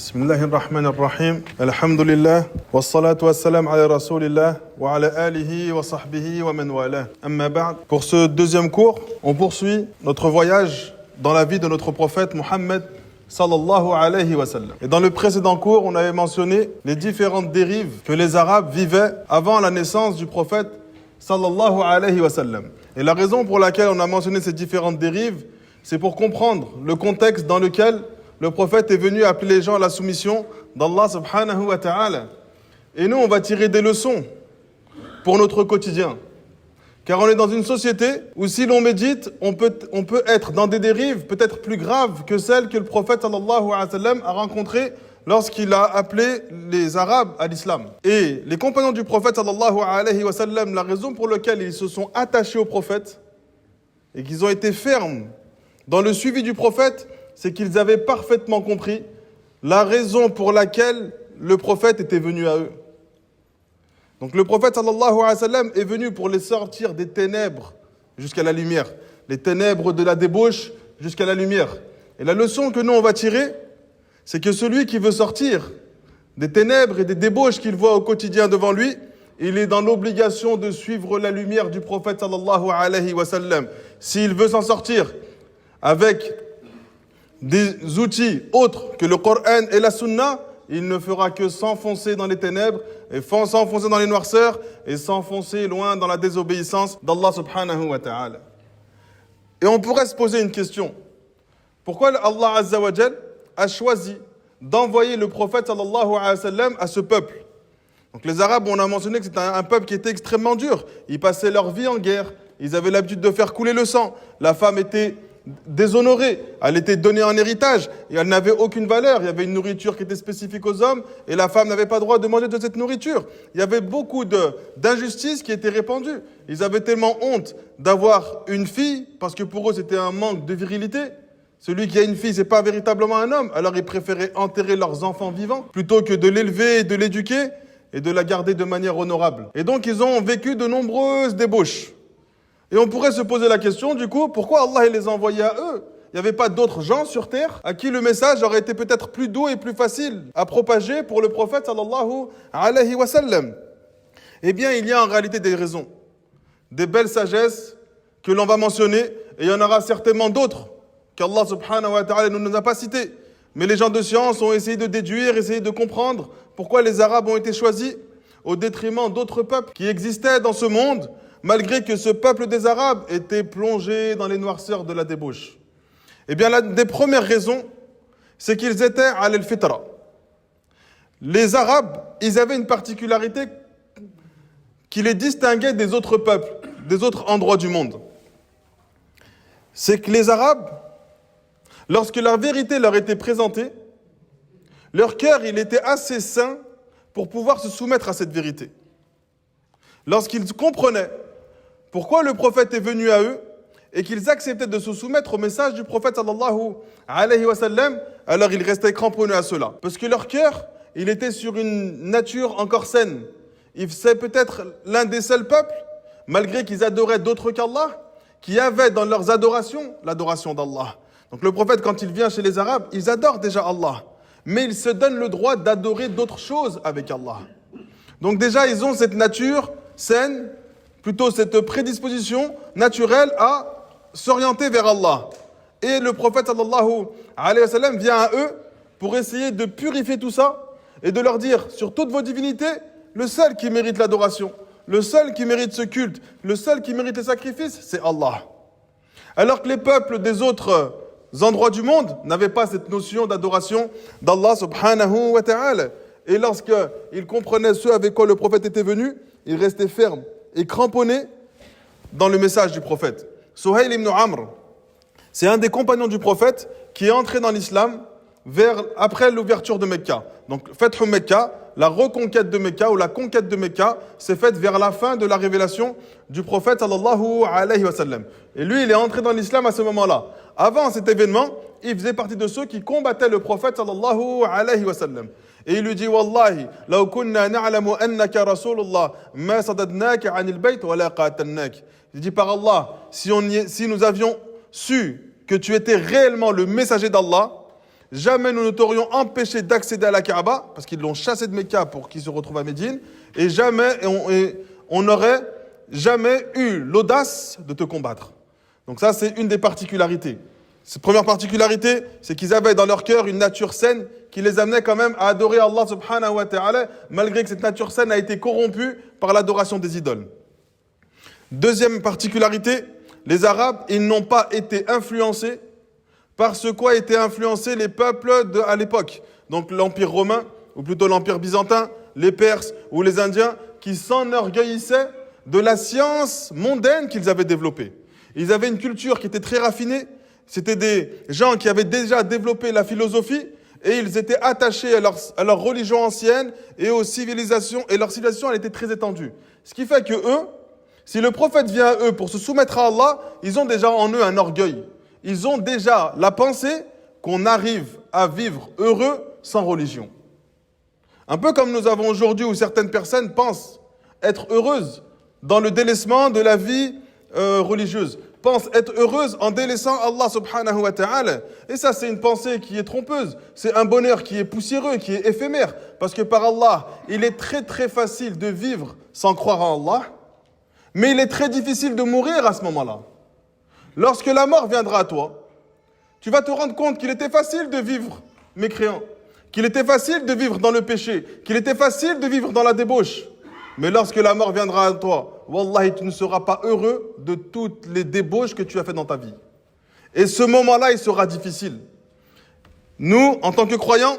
Bismillahir Rahmanir Rahim. Alhamdulillah. Wassalatu wassalam ala Rasulillah wa ala alihi wa sahbihi wa man wala. Amma ba'd. Pour ce deuxième cours, on poursuit notre voyage dans la vie de notre prophète Mohammed sallallahu alayhi wa sallam. Et dans le précédent cours, on avait mentionné les différentes dérives que les Arabes vivaient avant la naissance du prophète sallallahu alayhi wa sallam. Et la raison pour laquelle on a mentionné ces différentes dérives, c'est pour comprendre le contexte dans lequel le prophète est venu appeler les gens à la soumission d'Allah subhanahu wa ta'ala. Et nous, on va tirer des leçons pour notre quotidien. Car on est dans une société où si l'on médite, on peut être dans des dérives peut-être plus graves que celles que le prophète sallallahu alayhi wa sallam a rencontrées lorsqu'il a appelé les Arabes à l'islam. Et les compagnons du prophète sallallahu alayhi wa sallam, la raison pour laquelle ils se sont attachés au prophète et qu'ils ont été fermes dans le suivi du prophète, c'est qu'ils avaient parfaitement compris la raison pour laquelle le prophète était venu à eux. Donc le prophète sallallahu alayhi wa sallam est venu pour les sortir des ténèbres jusqu'à la lumière, les ténèbres de la débauche jusqu'à la lumière. Et la leçon que nous on va tirer, c'est que celui qui veut sortir des ténèbres et des débauches qu'il voit au quotidien devant lui, il est dans l'obligation de suivre la lumière du prophète sallallahu alayhi wa sallam. S'il veut s'en sortir avec des outils autres que le Coran et la Sunna, il ne fera que s'enfoncer dans les ténèbres et s'enfoncer dans les noirceurs et s'enfoncer loin dans la désobéissance d'Allah subhanahu wa ta'ala. Et on pourrait se poser une question. Pourquoi Allah azza wa jal a choisi d'envoyer le prophète sallallahu alayhi wa sallam à ce peuple? Donc les Arabes, on a mentionné que c'était un peuple qui était extrêmement dur. Ils passaient leur vie en guerre. Ils avaient l'habitude de faire couler le sang. La femme était déshonorée, elle était donnée en héritage et elle n'avait aucune valeur. Il y avait une nourriture qui était spécifique aux hommes et la femme n'avait pas droit de manger de cette nourriture. Il y avait beaucoup d'injustices qui étaient répandues. Ils avaient tellement honte d'avoir une fille parce que pour eux c'était un manque de virilité. Celui qui a une fille, c'est pas véritablement un homme. Alors ils préféraient enterrer leurs enfants vivants plutôt que de l'élever, de l'éduquer et de la garder de manière honorable. Et donc ils ont vécu de nombreuses débauches. Et on pourrait se poser la question, du coup, pourquoi Allah les a envoyés à eux? Il n'y avait pas d'autres gens sur terre à qui le message aurait été peut-être plus doux et plus facile à propager pour le prophète sallallahu alayhi wa sallam. Eh bien, il y a en réalité des raisons, des belles sagesses que l'on va mentionner, et il y en aura certainement d'autres qu'Allah subhanahu wa ta'ala ne nous a pas citées. Mais les gens de science ont essayé de déduire, essayé de comprendre pourquoi les Arabes ont été choisis au détriment d'autres peuples qui existaient dans ce monde, malgré que ce peuple des Arabes était plongé dans les noirceurs de la débauche. Eh bien, l'une des premières raisons, c'est qu'ils étaient à al-fitra. Les Arabes, ils avaient une particularité qui les distinguait des autres peuples, des autres endroits du monde. C'est que les Arabes, lorsque la vérité leur était présentée, leur cœur, il était assez sain pour pouvoir se soumettre à cette vérité. Lorsqu'ils comprenaient pourquoi le prophète est venu à eux et qu'ils acceptaient de se soumettre au message du prophète sallallahu alayhi wa sallam, alors ils restaient cramponnés à cela. Parce que leur cœur, il était sur une nature encore saine. C'est peut-être l'un des seuls peuples, malgré qu'ils adoraient d'autres qu'Allah, qui avaient dans leurs adorations l'adoration d'Allah. Donc le prophète, quand il vient chez les Arabes, ils adorent déjà Allah, mais ils se donnent le droit d'adorer d'autres choses avec Allah. Donc déjà, ils ont cette nature saine, plutôt cette prédisposition naturelle à s'orienter vers Allah. Et le prophète sallallahu alayhi wa sallam vient à eux pour essayer de purifier tout ça et de leur dire, sur toutes vos divinités, le seul qui mérite l'adoration, le seul qui mérite ce culte, le seul qui mérite les sacrifices, c'est Allah. Alors que les peuples des autres endroits du monde n'avaient pas cette notion d'adoration d'Allah subhanahu wa ta'ala. Et lorsqu'ils comprenaient ce avec quoi le prophète était venu, ils restaient fermes et cramponné dans le message du prophète. Suhayl ibn Amr, c'est un des compagnons du prophète qui est entré dans l'islam après l'ouverture de Mecca. Donc, Fathu Mecca, la reconquête de Mecca ou la conquête de Mecca, s'est faite vers la fin de la révélation du prophète sallallahu alayhi wa sallam. Et lui, il est entré dans l'islam à ce moment-là. Avant cet événement, il faisait partie de ceux qui combattaient le prophète sallallahu alayhi wa sallam. Et il lui dit, Wallahi, law kunna na'lamu annaka Rasulullah, ma sadadnaka anil bayt wa la qatalnak. Il dit, par Allah, si nous avions su que tu étais réellement le messager d'Allah, jamais nous ne t'aurions empêché d'accéder à la Kaaba, parce qu'ils l'ont chassé de Mecca pour qu'il se retrouve à Médine, et on n'aurait jamais eu l'audace de te combattre. Donc ça, c'est une des particularités. Cette première particularité, c'est qu'ils avaient dans leur cœur une nature saine qui les amenait quand même à adorer Allah subhanahu wa ta'ala, malgré que cette nature saine a été corrompue par l'adoration des idoles. Deuxième particularité, les Arabes, ils n'ont pas été influencés par ce quoi étaient influencés les peuples à l'époque. Donc l'Empire romain, ou plutôt l'Empire byzantin, les Perses ou les Indiens, qui s'enorgueillissaient de la science mondaine qu'ils avaient développée. Ils avaient une culture qui était très raffinée. C'était des gens qui avaient déjà développé la philosophie et ils étaient attachés à leur religion ancienne et aux civilisations. Et leur civilisation, elle était très étendue. Ce qui fait que eux, si le prophète vient à eux pour se soumettre à Allah, ils ont déjà en eux un orgueil. Ils ont déjà la pensée qu'on arrive à vivre heureux sans religion. Un peu comme nous avons aujourd'hui où certaines personnes pensent être heureuses dans le délaissement de la vie religieuse, pensent être heureuses en délaissant Allah subhanahu wa ta'ala. Et ça, c'est une pensée qui est trompeuse. C'est un bonheur qui est poussiéreux, qui est éphémère. Parce que par Allah, il est très très facile de vivre sans croire en Allah, mais il est très difficile de mourir à ce moment-là. Lorsque la mort viendra à toi, tu vas te rendre compte qu'il était facile de vivre mécréant, qu'il était facile de vivre dans le péché, qu'il était facile de vivre dans la débauche. Mais lorsque la mort viendra à toi, wallahi, tu ne seras pas heureux de toutes les débauches que tu as fait dans ta vie. Et ce moment-là, il sera difficile. Nous, en tant que croyants,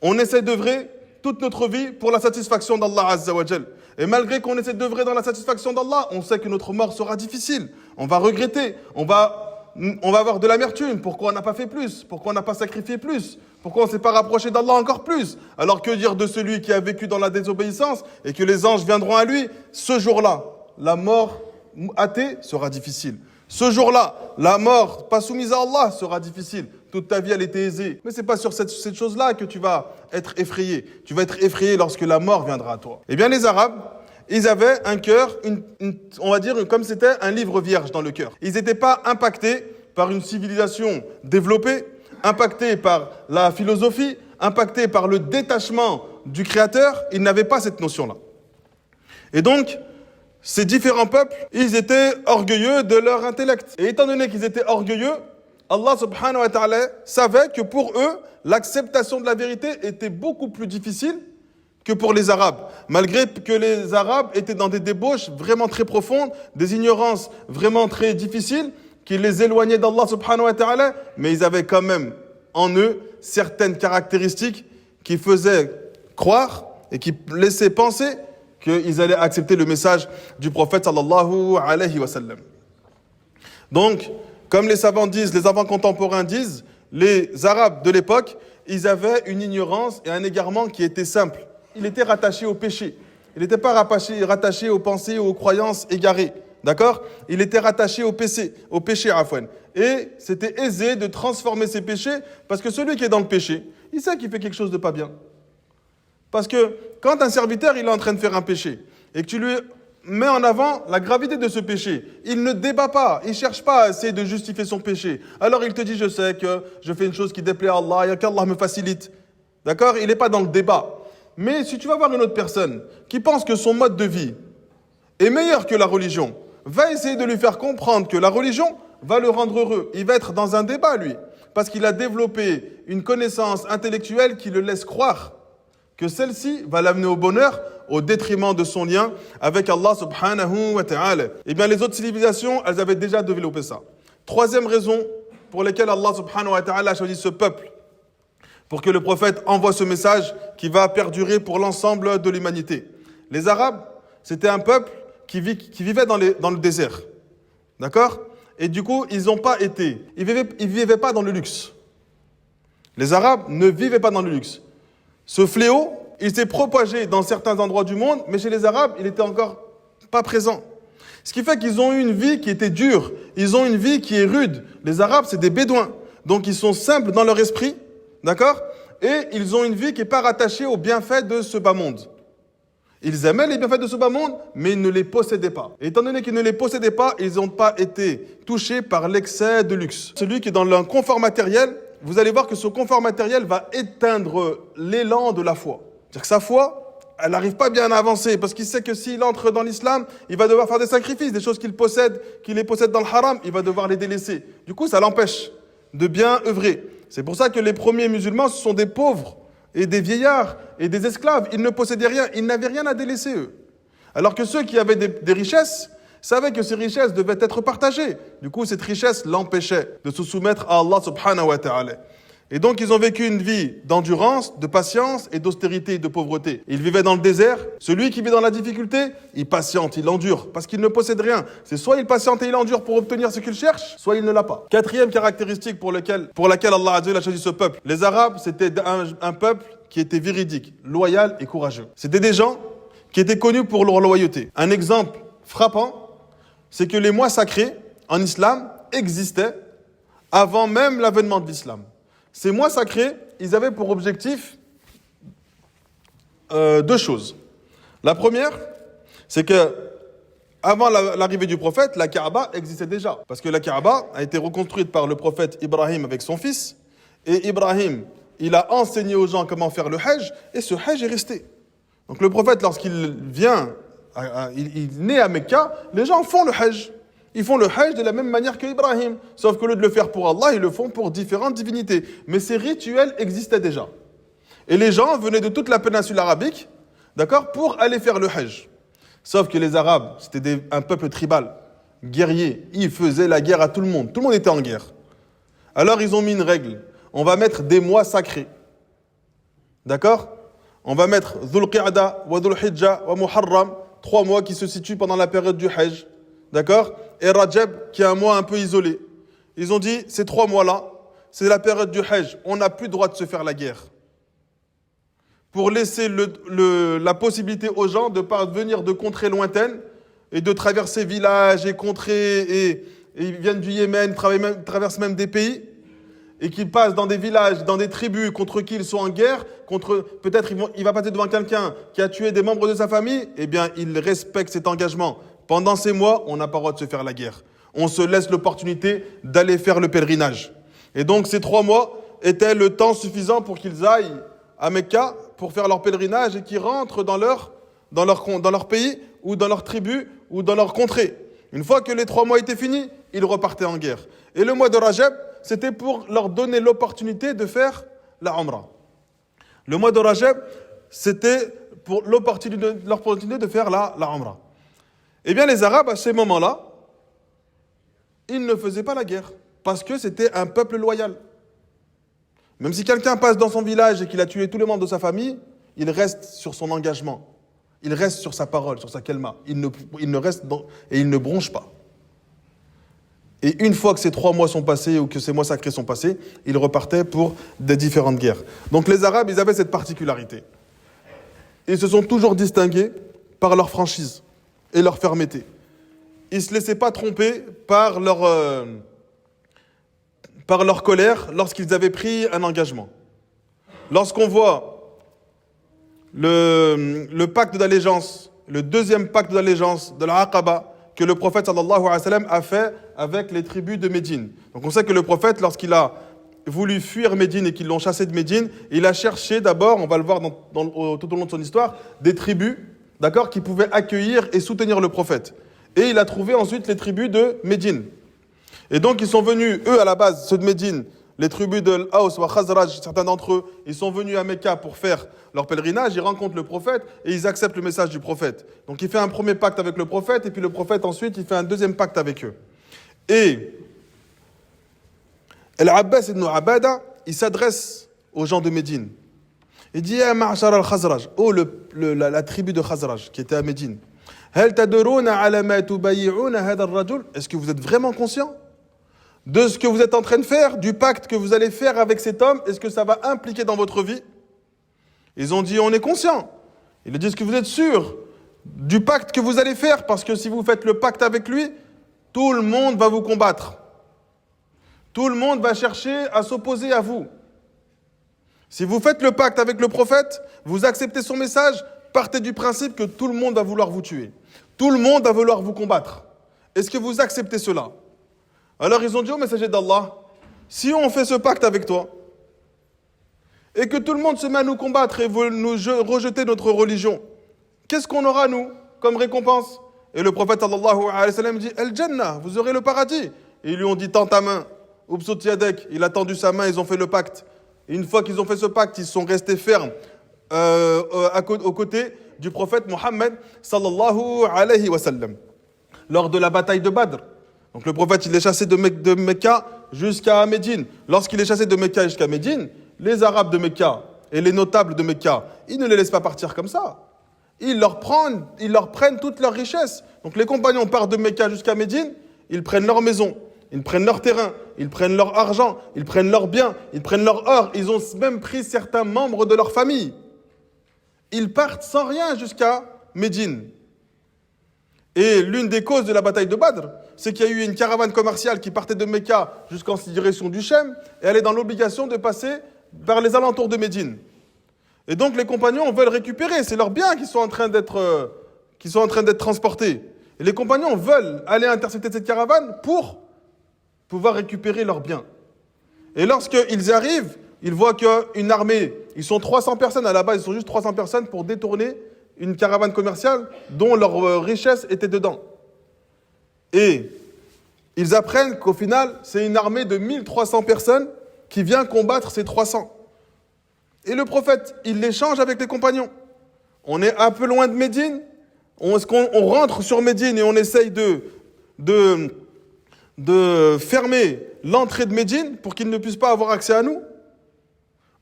on essaie d'œuvrer toute notre vie pour la satisfaction d'Allah Azza wa Jal. Et malgré qu'on essaie d'œuvrer dans la satisfaction d'Allah, on sait que notre mort sera difficile. On va regretter, on va avoir de l'amertume. Pourquoi on n'a pas fait plus? Pourquoi on n'a pas sacrifié plus? Pourquoi on ne s'est pas rapproché d'Allah encore plus? Alors que dire de celui qui a vécu dans la désobéissance et que les anges viendront à lui? Ce jour-là, la mort athée sera difficile. Ce jour-là, la mort pas soumise à Allah sera difficile. Toute ta vie, elle était aisée. Mais ce n'est pas sur cette chose-là que tu vas être effrayé. Tu vas être effrayé lorsque la mort viendra à toi. Eh bien, les Arabes, ils avaient un cœur, on va dire, comme c'était un livre vierge dans le cœur. Ils n'étaient pas impactés par une civilisation développée, impactés par la philosophie, impactés par le détachement du Créateur. Ils n'avaient pas cette notion-là. Et donc, ces différents peuples, ils étaient orgueilleux de leur intellect. Et étant donné qu'ils étaient orgueilleux, Allah subhanahu wa ta'ala savait que pour eux, l'acceptation de la vérité était beaucoup plus difficile que pour les Arabes. Malgré que les Arabes étaient dans des débauches vraiment très profondes, des ignorances vraiment très difficiles, qui les éloignaient d'Allah subhanahu wa ta'ala, mais ils avaient quand même en eux certaines caractéristiques qui faisaient croire et qui laissaient penser qu'ils allaient accepter le message du prophète sallallahu alayhi wa sallam. Donc, comme les savants disent, les savants contemporains disent, les Arabes de l'époque, ils avaient une ignorance et un égarement qui était simple. Il était rattaché au péché. Il n'était pas rattaché aux pensées ou aux croyances égarées. D'accord? Il était rattaché au péché afouane. Et c'était aisé de transformer ces péchés parce que celui qui est dans le péché, il sait qu'il fait quelque chose de pas bien. Parce que quand un serviteur il est en train de faire un péché et que tu lui mets en avant la gravité de ce péché, il ne débat pas, il ne cherche pas à essayer de justifier son péché. Alors il te dit, je sais que je fais une chose qui déplaît à Allah et qu'Allah me facilite. D'accord? Il n'est pas dans le débat. Mais si tu vas voir une autre personne qui pense que son mode de vie est meilleur que la religion, va essayer de lui faire comprendre que la religion va le rendre heureux. Il va être dans un débat, lui, parce qu'il a développé une connaissance intellectuelle qui le laisse croire que celle-ci va l'amener au bonheur au détriment de son lien avec Allah subhanahu wa ta'ala. Eh bien, les autres civilisations, elles avaient déjà développé ça. Troisième raison pour laquelle Allah subhanahu wa ta'ala a choisi ce peuple, pour que le prophète envoie ce message qui va perdurer pour l'ensemble de l'humanité. Les Arabes, c'était un peuple qui vivait dans le désert. D'accord? Et du coup, ils vivaient pas dans le luxe. Les Arabes ne vivaient pas dans le luxe. Ce fléau, il s'est propagé dans certains endroits du monde, mais chez les Arabes, il n'était encore pas présent. Ce qui fait qu'ils ont eu une vie qui était dure. Ils ont une vie qui est rude. Les Arabes, c'est des bédouins. Donc, ils sont simples dans leur esprit. D'accord? Et ils ont une vie qui n'est pas rattachée aux bienfaits de ce bas monde. Ils aimaient les bienfaits de ce bas monde, mais ils ne les possédaient pas. Et étant donné qu'ils ne les possédaient pas, ils n'ont pas été touchés par l'excès de luxe. Celui qui est dans un confort matériel, vous allez voir que ce confort matériel va éteindre l'élan de la foi. C'est-à-dire que sa foi, elle n'arrive pas bien à avancer parce qu'il sait que s'il entre dans l'islam, il va devoir faire des sacrifices, des choses qu'il les possède dans le haram, il va devoir les délaisser. Du coup, ça l'empêche de bien œuvrer. C'est pour ça que les premiers musulmans, ce sont des pauvres et des vieillards et des esclaves. Ils ne possédaient rien, ils n'avaient rien à délaisser eux. Alors que ceux qui avaient des richesses savaient que ces richesses devaient être partagées. Du coup, cette richesse l'empêchait de se soumettre à Allah subhanahu wa ta'ala. Et donc, ils ont vécu une vie d'endurance, de patience et d'austérité et de pauvreté. Ils vivaient dans le désert. Celui qui vit dans la difficulté, il patiente, il endure, parce qu'il ne possède rien. C'est soit il patiente et il endure pour obtenir ce qu'il cherche, soit il ne l'a pas. Quatrième caractéristique pour laquelle Allah a choisi ce peuple. Les Arabes, c'était un peuple qui était véridique, loyal et courageux. C'était des gens qui étaient connus pour leur loyauté. Un exemple frappant, c'est que les mois sacrés en islam existaient avant même l'avènement de l'islam. Ces mois sacrés, ils avaient pour objectif deux choses. La première, c'est que avant l'arrivée du prophète, la Kaaba existait déjà. Parce que la Kaaba a été reconstruite par le prophète Ibrahim avec son fils. Et Ibrahim, il a enseigné aux gens comment faire le Hajj, et ce Hajj est resté. Donc le prophète, lorsqu'il vient, il naît à Mecca, les gens font le Hajj. Ils font le Hajj de la même manière qu'Ibrahim. Sauf qu'au lieu de le faire pour Allah, ils le font pour différentes divinités. Mais ces rituels existaient déjà. Et les gens venaient de toute la péninsule arabique, d'accord, pour aller faire le Hajj. Sauf que les Arabes, c'était un peuple tribal, guerrier. Ils faisaient la guerre à tout le monde. Tout le monde était en guerre. Alors ils ont mis une règle. On va mettre des mois sacrés. D'accord? On va mettre Dhul Qa'da, wa Dhul Hijja, wa Muharram, 3 mois qui se situent pendant la période du Hajj. D'accord? Et Rajab, qui est un mois un peu isolé. Ils ont dit, ces 3 mois-là, c'est la période du Hajj. On n'a plus le droit de se faire la guerre. Pour laisser la possibilité aux gens de parvenir de contrées lointaines et de traverser villages et contrées, et ils viennent du Yémen, traversent même des pays, et qu'ils passent dans des villages, dans des tribus contre qui ils sont en guerre, peut-être il va passer devant quelqu'un qui a tué des membres de sa famille, eh bien, il respecte cet engagement. Pendant ces mois, on n'a pas le droit de se faire la guerre. On se laisse l'opportunité d'aller faire le pèlerinage. Et donc, ces 3 mois étaient le temps suffisant pour qu'ils aillent à Mecca pour faire leur pèlerinage et qu'ils rentrent dans leur pays ou dans leur tribu ou dans leur contrée. Une fois que les 3 mois étaient finis, ils repartaient en guerre. Et le mois de Rajab, c'était pour leur donner l'opportunité de faire la Umrah. Le mois de Rajab, c'était pour l'opportunité de faire la Umrah. Eh bien, les Arabes, à ces moments-là, ils ne faisaient pas la guerre, parce que c'était un peuple loyal. Même si quelqu'un passe dans son village et qu'il a tué tous les membres de sa famille, il reste sur son engagement. Il reste sur sa parole, sur sa kelma. Il ne reste et il ne bronche pas. Et une fois que ces 3 mois sont passés, ou que ces mois sacrés sont passés, ils repartaient pour des différentes guerres. Donc les Arabes, ils avaient cette particularité. Ils se sont toujours distingués par leur franchise et leur fermeté. Ils ne se laissaient pas tromper par leur colère lorsqu'ils avaient pris un engagement. Lorsqu'on voit le pacte d'allégeance, le deuxième pacte d'allégeance de la Aqaba que le prophète sallallahu alayhi wa sallam a fait avec les tribus de Médine. Donc on sait que le prophète, lorsqu'il a voulu fuir Médine et qu'ils l'ont chassé de Médine, il a cherché d'abord, on va le voir tout au long de son histoire, des tribus, d'accord, qui pouvaient accueillir et soutenir le prophète. Et il a trouvé ensuite les tribus de Médine. Et donc ils sont venus, eux à la base, ceux de Médine, les tribus de l'Aus ou Khazraj, certains d'entre eux, ils sont venus à Mecca pour faire leur pèlerinage, ils rencontrent le prophète et ils acceptent le message du prophète. Donc il fait un premier pacte avec le prophète et puis le prophète ensuite il fait un deuxième pacte avec eux. Et Al-Abbas ibn Abada, il s'adresse aux gens de Médine. Il dit « Ma'ashar al-Khazraj » oh la tribu de Khazraj qui était à Médine. « Hal tadruna ala ma tubayyi'una hadha ar-rajul » Est-ce que vous êtes vraiment conscient de ce que vous êtes en train de faire, du pacte que vous allez faire avec cet homme? Est-ce que ça va impliquer dans votre vie? Ils ont dit, on est conscient. Ils disent que vous êtes sûr du pacte que vous allez faire, parce que si vous faites le pacte avec lui, tout le monde va vous combattre. Tout le monde va chercher à s'opposer à vous. Si vous faites le pacte avec le prophète, vous acceptez son message, partez du principe que tout le monde va vouloir vous tuer. Tout le monde va vouloir vous combattre. Est-ce que vous acceptez cela? Alors ils ont dit au messager d'Allah, si on fait ce pacte avec toi, et que tout le monde se met à nous combattre et veut nous rejeter notre religion, qu'est-ce qu'on aura, nous, comme récompense? Et le prophète, sallallahu alayhi wa sallam, dit, El-Jannah, vous aurez le paradis. Et ils lui ont dit, tends ta main. Ubsut yadek, il a tendu sa main, ils ont fait le pacte. Et une fois qu'ils ont fait ce pacte, ils sont restés fermes aux côtés du prophète Mohammed, sallallahu alayhi wa sallam. Lors de la bataille de Badr. Donc le prophète, il est chassé de Mecca jusqu'à Médine. Lorsqu'il est chassé de Mecca jusqu'à Médine, les Arabes de Mecca et les notables de Mecca, ils ne les laissent pas partir comme ça. Ils leur prennent toutes leurs richesses. Donc les compagnons partent de Mecca jusqu'à Médine, ils prennent leur maison, ils prennent leur terrain, ils prennent leur argent, ils prennent leurs biens, ils prennent leur or. Ils ont même pris certains membres de leur famille. Ils partent sans rien jusqu'à Médine. Et l'une des causes de la bataille de Badr, c'est qu'il y a eu une caravane commerciale qui partait de Mecca jusqu'en direction du Chem, et elle est dans l'obligation de passer par les alentours de Médine. Et donc les compagnons veulent récupérer, c'est leurs biens qui sont en train d'être transportés. Et les compagnons veulent aller intercepter cette caravane pour pouvoir récupérer leurs biens. Et lorsqu'ils arrivent, ils voient qu'une armée, ils sont 300 personnes, à la base ils sont juste 300 personnes pour détourner une caravane commerciale dont leur richesse était dedans. Et ils apprennent qu'au final, c'est une armée de 1300 personnes qui vient combattre ces 300. Et le prophète, il l'échange avec les compagnons. On est un peu loin de Médine, on rentre sur Médine et on essaye de fermer l'entrée de Médine pour qu'ils ne puissent pas avoir accès à nous.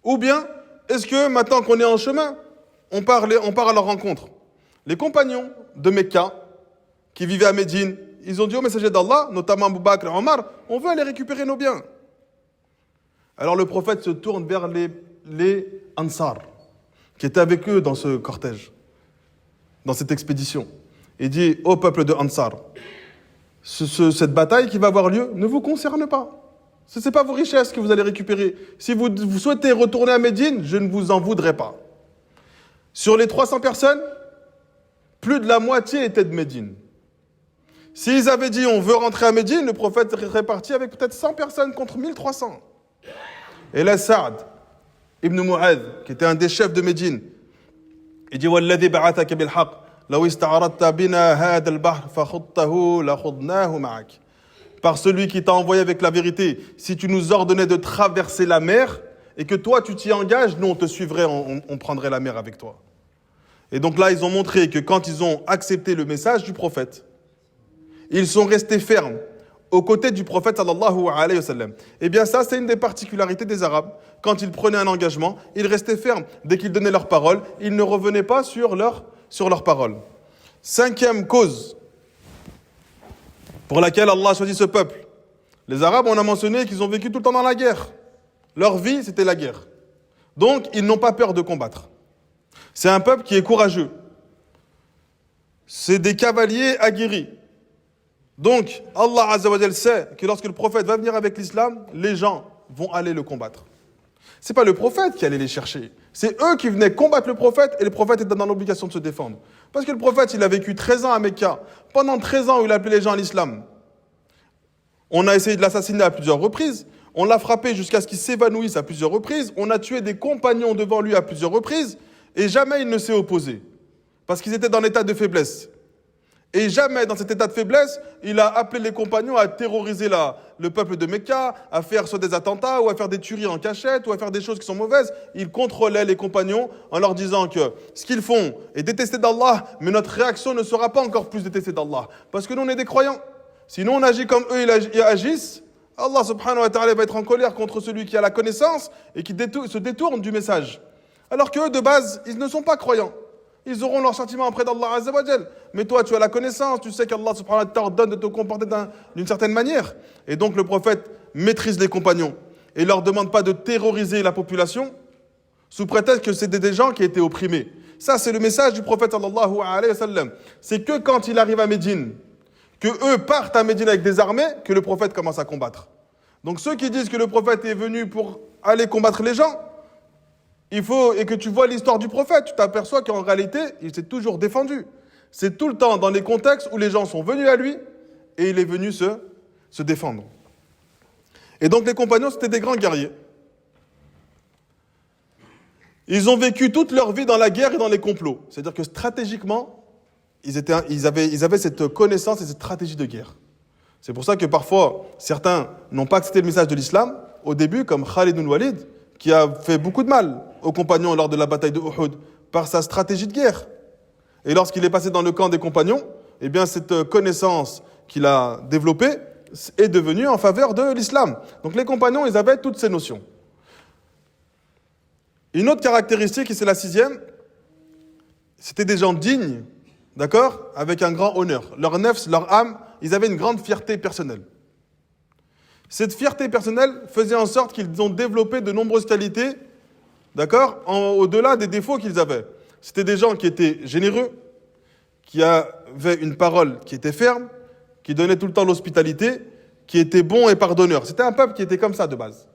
Ou bien, est-ce que maintenant qu'on est en chemin, on part à leur rencontre? Les compagnons de Mecca, qui vivaient à Médine, ils ont dit au messager d'Allah, notamment Abu Bakr et Omar, on veut aller récupérer nos biens. Alors le prophète se tourne vers les Ansar, qui étaient avec eux dans ce cortège, dans cette expédition, et dit au peuple de Ansar, cette bataille qui va avoir lieu ne vous concerne pas. Ce n'est pas vos richesses que vous allez récupérer. Si vous souhaitez retourner à Médine, je ne vous en voudrais pas. Sur les 300 personnes, plus de la moitié étaient de Médine. S'ils avaient dit on veut rentrer à Médine, le prophète serait parti avec peut-être 100 personnes contre 1300. Et là, Saad ibn Mu'adh, qui était un des chefs de Médine, il dit Walladhi ba'athaka bil haqq, law ista'aradta bina hadha al-bahr fa khudtahu la khudnahu ma'ak. Par celui qui t'a envoyé avec la vérité, si tu nous ordonnais de traverser la mer et que toi tu t'y engages, nous on te suivrait, on prendrait la mer avec toi. Et donc là, ils ont montré que quand ils ont accepté le message du prophète, ils sont restés fermes aux côtés du prophète sallallahu alayhi wa sallam. Eh bien ça, c'est une des particularités des Arabes. Quand ils prenaient un engagement, ils restaient fermes. Dès qu'ils donnaient leur parole, ils ne revenaient pas sur leur parole. 5e cause pour laquelle Allah a choisi ce peuple. Les Arabes, on a mentionné qu'ils ont vécu tout le temps dans la guerre. Leur vie, c'était la guerre. Donc, ils n'ont pas peur de combattre. C'est un peuple qui est courageux. C'est des cavaliers aguerris. Donc, Allah Azza wa Jal sait que lorsque le prophète va venir avec l'islam, les gens vont aller le combattre. C'est pas le prophète qui allait les chercher. C'est eux qui venaient combattre le prophète et le prophète était dans l'obligation de se défendre. Parce que le prophète, il a vécu 13 ans à Mecca. Pendant 13 ans où il a appelé les gens à l'islam. On a essayé de l'assassiner à plusieurs reprises. On l'a frappé jusqu'à ce qu'il s'évanouisse à plusieurs reprises. On a tué des compagnons devant lui à plusieurs reprises. Et jamais il ne s'est opposé. Parce qu'ils étaient dans l'état de faiblesse. Et jamais dans cet état de faiblesse, il a appelé les compagnons à terroriser le peuple de Mecca, à faire soit des attentats, ou à faire des tueries en cachette, ou à faire des choses qui sont mauvaises. Il contrôlait les compagnons en leur disant que ce qu'ils font est détesté d'Allah, mais notre réaction ne sera pas encore plus détestée d'Allah. Parce que nous, on est des croyants. Sinon, on agit comme eux, ils agissent. Allah subhanahu wa ta'ala va être en colère contre celui qui a la connaissance et qui se détourne du message. Alors qu'eux, de base, ils ne sont pas croyants. Ils auront leur châtiment auprès d'Allah Azza wa Jal. Mais toi, tu as la connaissance, tu sais qu'Allah subhanahu wa ta'ala t'ordonne de te comporter d'une certaine manière. Et donc le prophète maîtrise les compagnons et leur demande pas de terroriser la population sous prétexte que c'était des gens qui étaient opprimés. Ça, c'est le message du prophète sallallahu alayhi wa sallam. C'est que quand il arrive à Médine, que eux partent à Médine avec des armées, que le prophète commence à combattre. Donc ceux qui disent que le prophète est venu pour aller combattre les gens, et que tu vois l'histoire du prophète, tu t'aperçois qu'en réalité, il s'est toujours défendu. C'est tout le temps dans les contextes où les gens sont venus à lui et il est venu se défendre. Et donc les compagnons, c'était des grands guerriers. Ils ont vécu toute leur vie dans la guerre et dans les complots. C'est-à-dire que stratégiquement, ils avaient cette connaissance et cette stratégie de guerre. C'est pour ça que parfois, certains n'ont pas accepté le message de l'islam au début, comme Khalid ibn Walid, qui a fait beaucoup de mal aux compagnons lors de la bataille de Uhud par sa stratégie de guerre. Et lorsqu'il est passé dans le camp des compagnons, eh bien cette connaissance qu'il a développée est devenue en faveur de l'islam. Donc les compagnons, ils avaient toutes ces notions. Une autre caractéristique, et c'est la 6e, c'était des gens dignes, d'accord, avec un grand honneur. Leur nefs, leur âme, ils avaient une grande fierté personnelle. Cette fierté personnelle faisait en sorte qu'ils ont développé de nombreuses qualités, d'accord, au-delà des défauts qu'ils avaient. C'était des gens qui étaient généreux, qui avaient une parole qui était ferme, qui donnaient tout le temps l'hospitalité, qui étaient bons et pardonneurs. C'était un peuple qui était comme ça de base.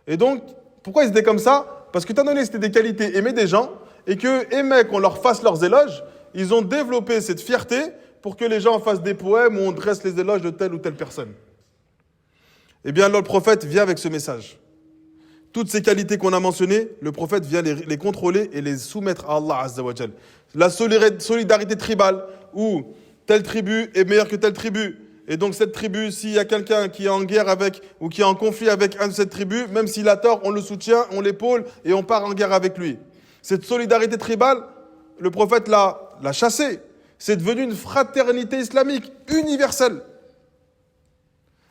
Et donc, pourquoi ils étaient comme ça ? Parce que étant donné que c'était des qualités aimées des gens, et qu'eux aimaient qu'on leur fasse leurs éloges, ils ont développé cette fierté pour que les gens fassent des poèmes où on dresse les éloges de telle ou telle personne. Eh bien, alors le prophète vient avec ce message. Toutes ces qualités qu'on a mentionnées, le prophète vient les contrôler et les soumettre à Allah Azza wa Jal. La solidarité tribale, où telle tribu est meilleure que telle tribu. Et donc cette tribu, s'il y a quelqu'un qui est en guerre avec, ou qui est en conflit avec un de cette tribu, même s'il a tort, on le soutient, on l'épaule et on part en guerre avec lui. Cette solidarité tribale, le prophète l'a chassée. C'est devenu une fraternité islamique universelle.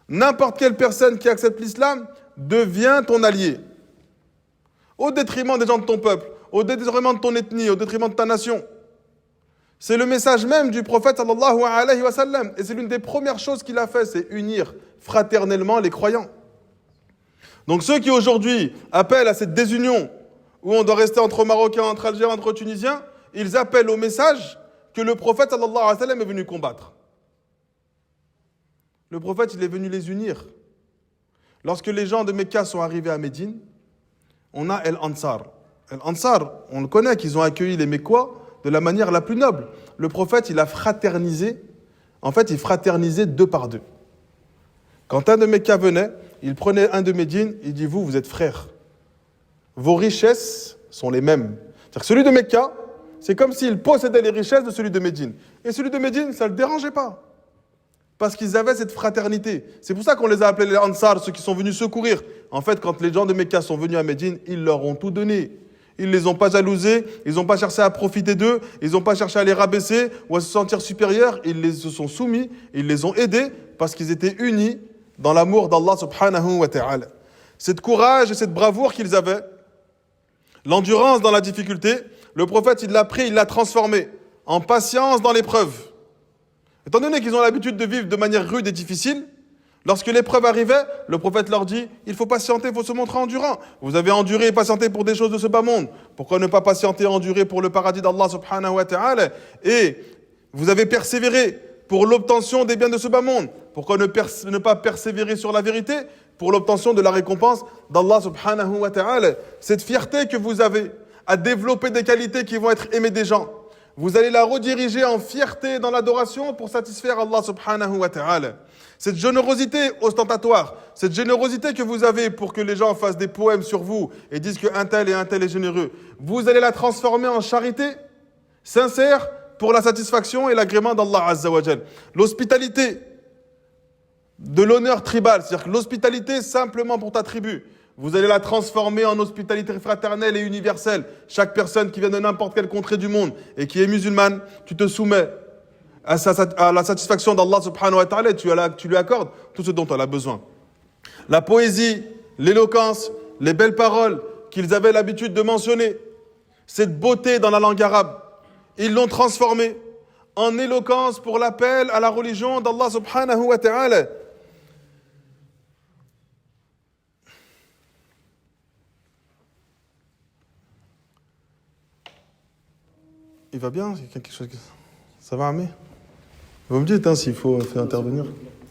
N'importe quelle personne qui accepte l'islam devient ton allié. Au détriment des gens de ton peuple, au détriment de ton ethnie, au détriment de ta nation. C'est le message même du prophète sallallahu alayhi wa sallam. Et c'est l'une des premières choses qu'il a fait, c'est unir fraternellement les croyants. Donc ceux qui aujourd'hui appellent à cette désunion, où on doit rester entre Marocains, entre Algériens, entre Tunisiens, ils appellent au message que le prophète sallallahu alayhi wa sallam est venu combattre. Le prophète, il est venu les unir. Lorsque les gens de Mecca sont arrivés à Médine, on a El Ansar. El Ansar, on le connaît, qu'ils ont accueilli les Mécois de la manière la plus noble. Le prophète, il a fraternisé. En fait, il fraternisait 2 par 2. Quand un de Mecca venait, il prenait un de Médine, il dit, vous êtes frères. Vos richesses sont les mêmes. C'est-à-dire que celui de Mecca, c'est comme s'il possédait les richesses de celui de Médine. Et celui de Médine, ça ne le dérangeait pas. Parce qu'ils avaient cette fraternité. C'est pour ça qu'on les a appelés les Ansar, ceux qui sont venus secourir. En fait, quand les gens de Mecca sont venus à Médine, ils leur ont tout donné. Ils ne les ont pas jalousés, ils n'ont pas cherché à profiter d'eux, ils n'ont pas cherché à les rabaisser ou à se sentir supérieurs. Ils se sont soumis, ils les ont aidés parce qu'ils étaient unis dans l'amour d'Allah subhanahu wa ta'ala. Cette courage et cette bravoure qu'ils avaient, l'endurance dans la difficulté, le prophète, il l'a pris, il l'a transformé en patience dans l'épreuve. Étant donné qu'ils ont l'habitude de vivre de manière rude et difficile, lorsque l'épreuve arrivait, le prophète leur dit, il faut patienter, il faut se montrer endurant. Vous avez enduré et patienté pour des choses de ce bas monde. Pourquoi ne pas patienter et endurer pour le paradis d'Allah subhanahu wa ta'ala? Et vous avez persévéré pour l'obtention des biens de ce bas monde. Pourquoi ne pas persévérer sur la vérité pour l'obtention de la récompense d'Allah subhanahu wa ta'ala? Cette fierté que vous avez à développer des qualités qui vont être aimées des gens, vous allez la rediriger en fierté dans l'adoration pour satisfaire Allah subhanahu wa ta'ala. Cette générosité ostentatoire, cette générosité que vous avez pour que les gens fassent des poèmes sur vous et disent qu'un tel et un tel est généreux, vous allez la transformer en charité sincère pour la satisfaction et l'agrément d'Allah azza wa jal. L'hospitalité de l'honneur tribal, c'est-à-dire que l'hospitalité simplement pour ta tribu, vous allez la transformer en hospitalité fraternelle et universelle. Chaque personne qui vient de n'importe quelle contrée du monde et qui est musulmane, tu te soumets à la satisfaction d'Allah subhanahu wa ta'ala et tu lui accordes tout ce dont elle a besoin. La poésie, l'éloquence, les belles paroles qu'ils avaient l'habitude de mentionner, cette beauté dans la langue arabe, ils l'ont transformée en éloquence pour l'appel à la religion d'Allah subhanahu wa ta'ala. Il va bien? Il y a quelque chose qui... Ça va, Amé? Vous me dites s'il faut faire intervenir.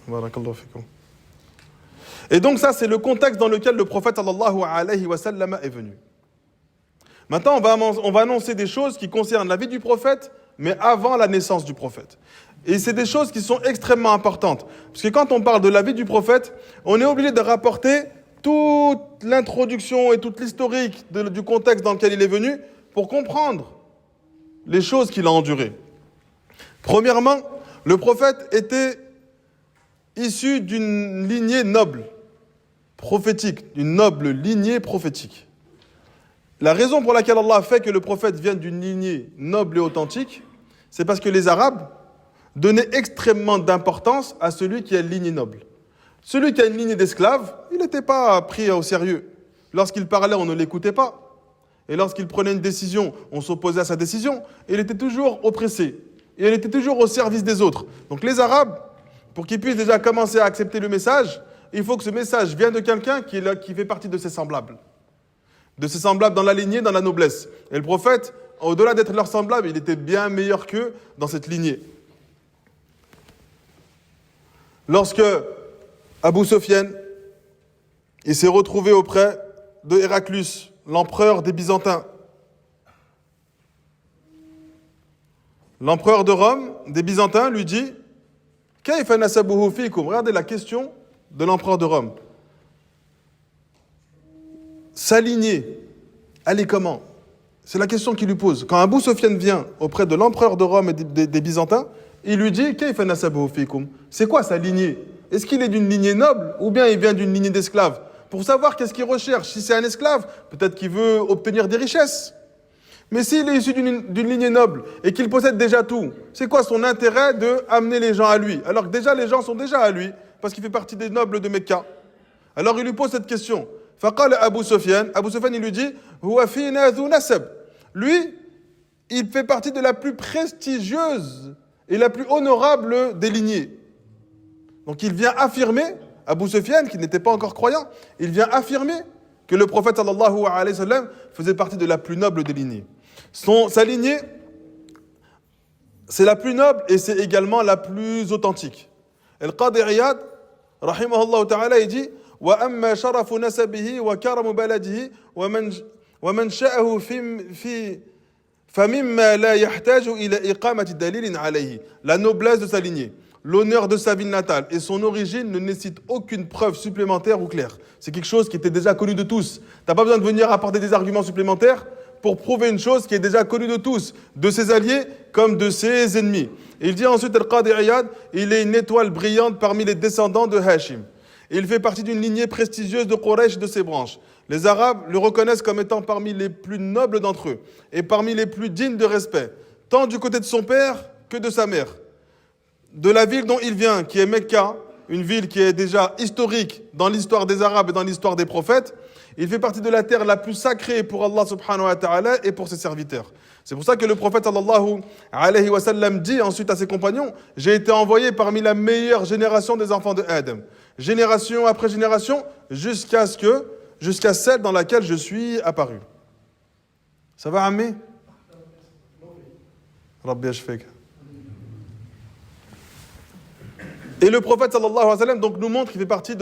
Barakallahu fikum. Et donc ça, c'est le contexte dans lequel le prophète sallallahu alayhi wa sallam est venu. Maintenant, on va annoncer des choses qui concernent la vie du prophète, mais avant la naissance du prophète. Et c'est des choses qui sont extrêmement importantes. Parce que quand on parle de la vie du prophète, on est obligé de rapporter toute l'introduction et toute l'historique du contexte dans lequel il est venu pour comprendre les choses qu'il a endurées. Premièrement, le prophète était issu d'une lignée noble, prophétique, d'une noble lignée prophétique. La raison pour laquelle Allah a fait que le prophète vienne d'une lignée noble et authentique, c'est parce que les Arabes donnaient extrêmement d'importance à celui qui a une lignée noble. Celui qui a une lignée d'esclaves, il n'était pas pris au sérieux. Lorsqu'il parlait, on ne l'écoutait pas. Et lorsqu'il prenait une décision, on s'opposait à sa décision. Et il était toujours oppressé. Et il était toujours au service des autres. Donc les Arabes, pour qu'ils puissent déjà commencer à accepter le message, il faut que ce message vienne de quelqu'un qui fait partie de ses semblables. De ses semblables dans la lignée, dans la noblesse. Et le prophète, au-delà d'être leur semblable, il était bien meilleur qu'eux dans cette lignée. Lorsque Abu Sofyan il s'est retrouvé auprès de Héraclius, l'empereur des Byzantins. L'empereur de Rome, des Byzantins, lui dit « Kayfa nasabuhu fikum » Regardez la question de l'empereur de Rome. S'aligner, aller comment? C'est la question qu'il lui pose. Quand Abu Sofyan vient auprès de l'empereur de Rome et des Byzantins, il lui dit « Kayfa nasabuhu fikum » C'est quoi sa lignée? Est-ce qu'il est d'une lignée noble ou bien il vient d'une lignée d'esclaves? Pour savoir qu'est-ce qu'il recherche. Si c'est un esclave, peut-être qu'il veut obtenir des richesses. Mais s'il est issu d'une lignée noble et qu'il possède déjà tout, c'est quoi son intérêt d'amener les gens à lui? Alors que déjà les gens sont déjà à lui, parce qu'il fait partie des nobles de Mecca. Alors il lui pose cette question. Faqal Abu Sofyan, il lui dit Huwa fina dhu nasab. Lui, il fait partie de la plus prestigieuse et la plus honorable des lignées. Donc il vient affirmer, Abu Sofyan, qui n'était pas encore croyant, il vient affirmer que le prophète sallallahu alayhi wa sallam faisait partie de la plus noble des lignées. Sa lignée, c'est la plus noble et c'est également la plus authentique. Al-Qadi Iyad, rahimahullah ta'ala, il dit wa amma sharafu nasabihi wa karamu baladihi wa man sha'ahu fi famimma la yahtaju ila iqamati dalilin alayhi. La noblesse de sa lignée, l'honneur de sa ville natale et son origine ne nécessitent aucune preuve supplémentaire ou claire. C'est quelque chose qui était déjà connu de tous. Tu n'as pas besoin de venir apporter des arguments supplémentaires pour prouver une chose qui est déjà connue de tous, de ses alliés comme de ses ennemis. Et il dit ensuite, Al-Qadi Iyad, il est une étoile brillante parmi les descendants de Hashim. Et il fait partie d'une lignée prestigieuse de Quraysh et de ses branches. Les Arabes le reconnaissent comme étant parmi les plus nobles d'entre eux et parmi les plus dignes de respect, tant du côté de son père que de sa mère. De la ville dont il vient, qui est Mecca, une ville qui est déjà historique dans l'histoire des Arabes et dans l'histoire des prophètes, il fait partie de la terre la plus sacrée pour Allah subhanahu wa ta'ala et pour ses serviteurs. C'est pour ça que le prophète sallallahu alayhi wa sallam dit ensuite à ses compagnons « J'ai été envoyé parmi la meilleure génération des enfants de Adam. Génération après génération, jusqu'à celle dans laquelle je suis apparu. » Ça va, Ammi? Rabbi yashfik. Et le prophète sallallahu alayhi wa sallam donc, nous montre qu'il fait partie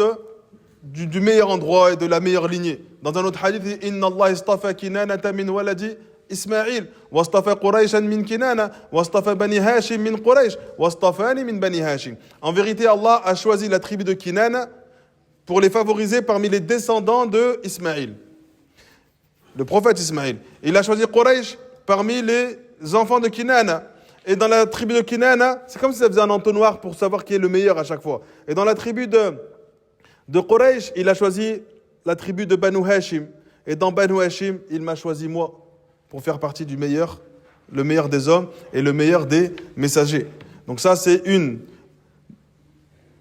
du meilleur endroit et de la meilleure lignée. Dans un autre hadith, il dit Inna Allah istafa kinanata min waladi Ismaïl, wastafa Qurayshan min Kinana, wastafa Bani Hashim min Quraysh, wastafani min Bani Hashim. En vérité, Allah a choisi la tribu de Kinana pour les favoriser parmi les descendants de Ismaïl, le prophète Ismaïl. Il a choisi Quraysh parmi les enfants de Kinana. Et dans la tribu de Kinana, c'est comme si ça faisait un entonnoir pour savoir qui est le meilleur à chaque fois. Et dans la tribu de Quraysh, il a choisi la tribu de Banu Hashim. Et dans Banu Hashim, il m'a choisi moi pour faire partie du meilleur, le meilleur des hommes et le meilleur des messagers. Donc ça, c'est une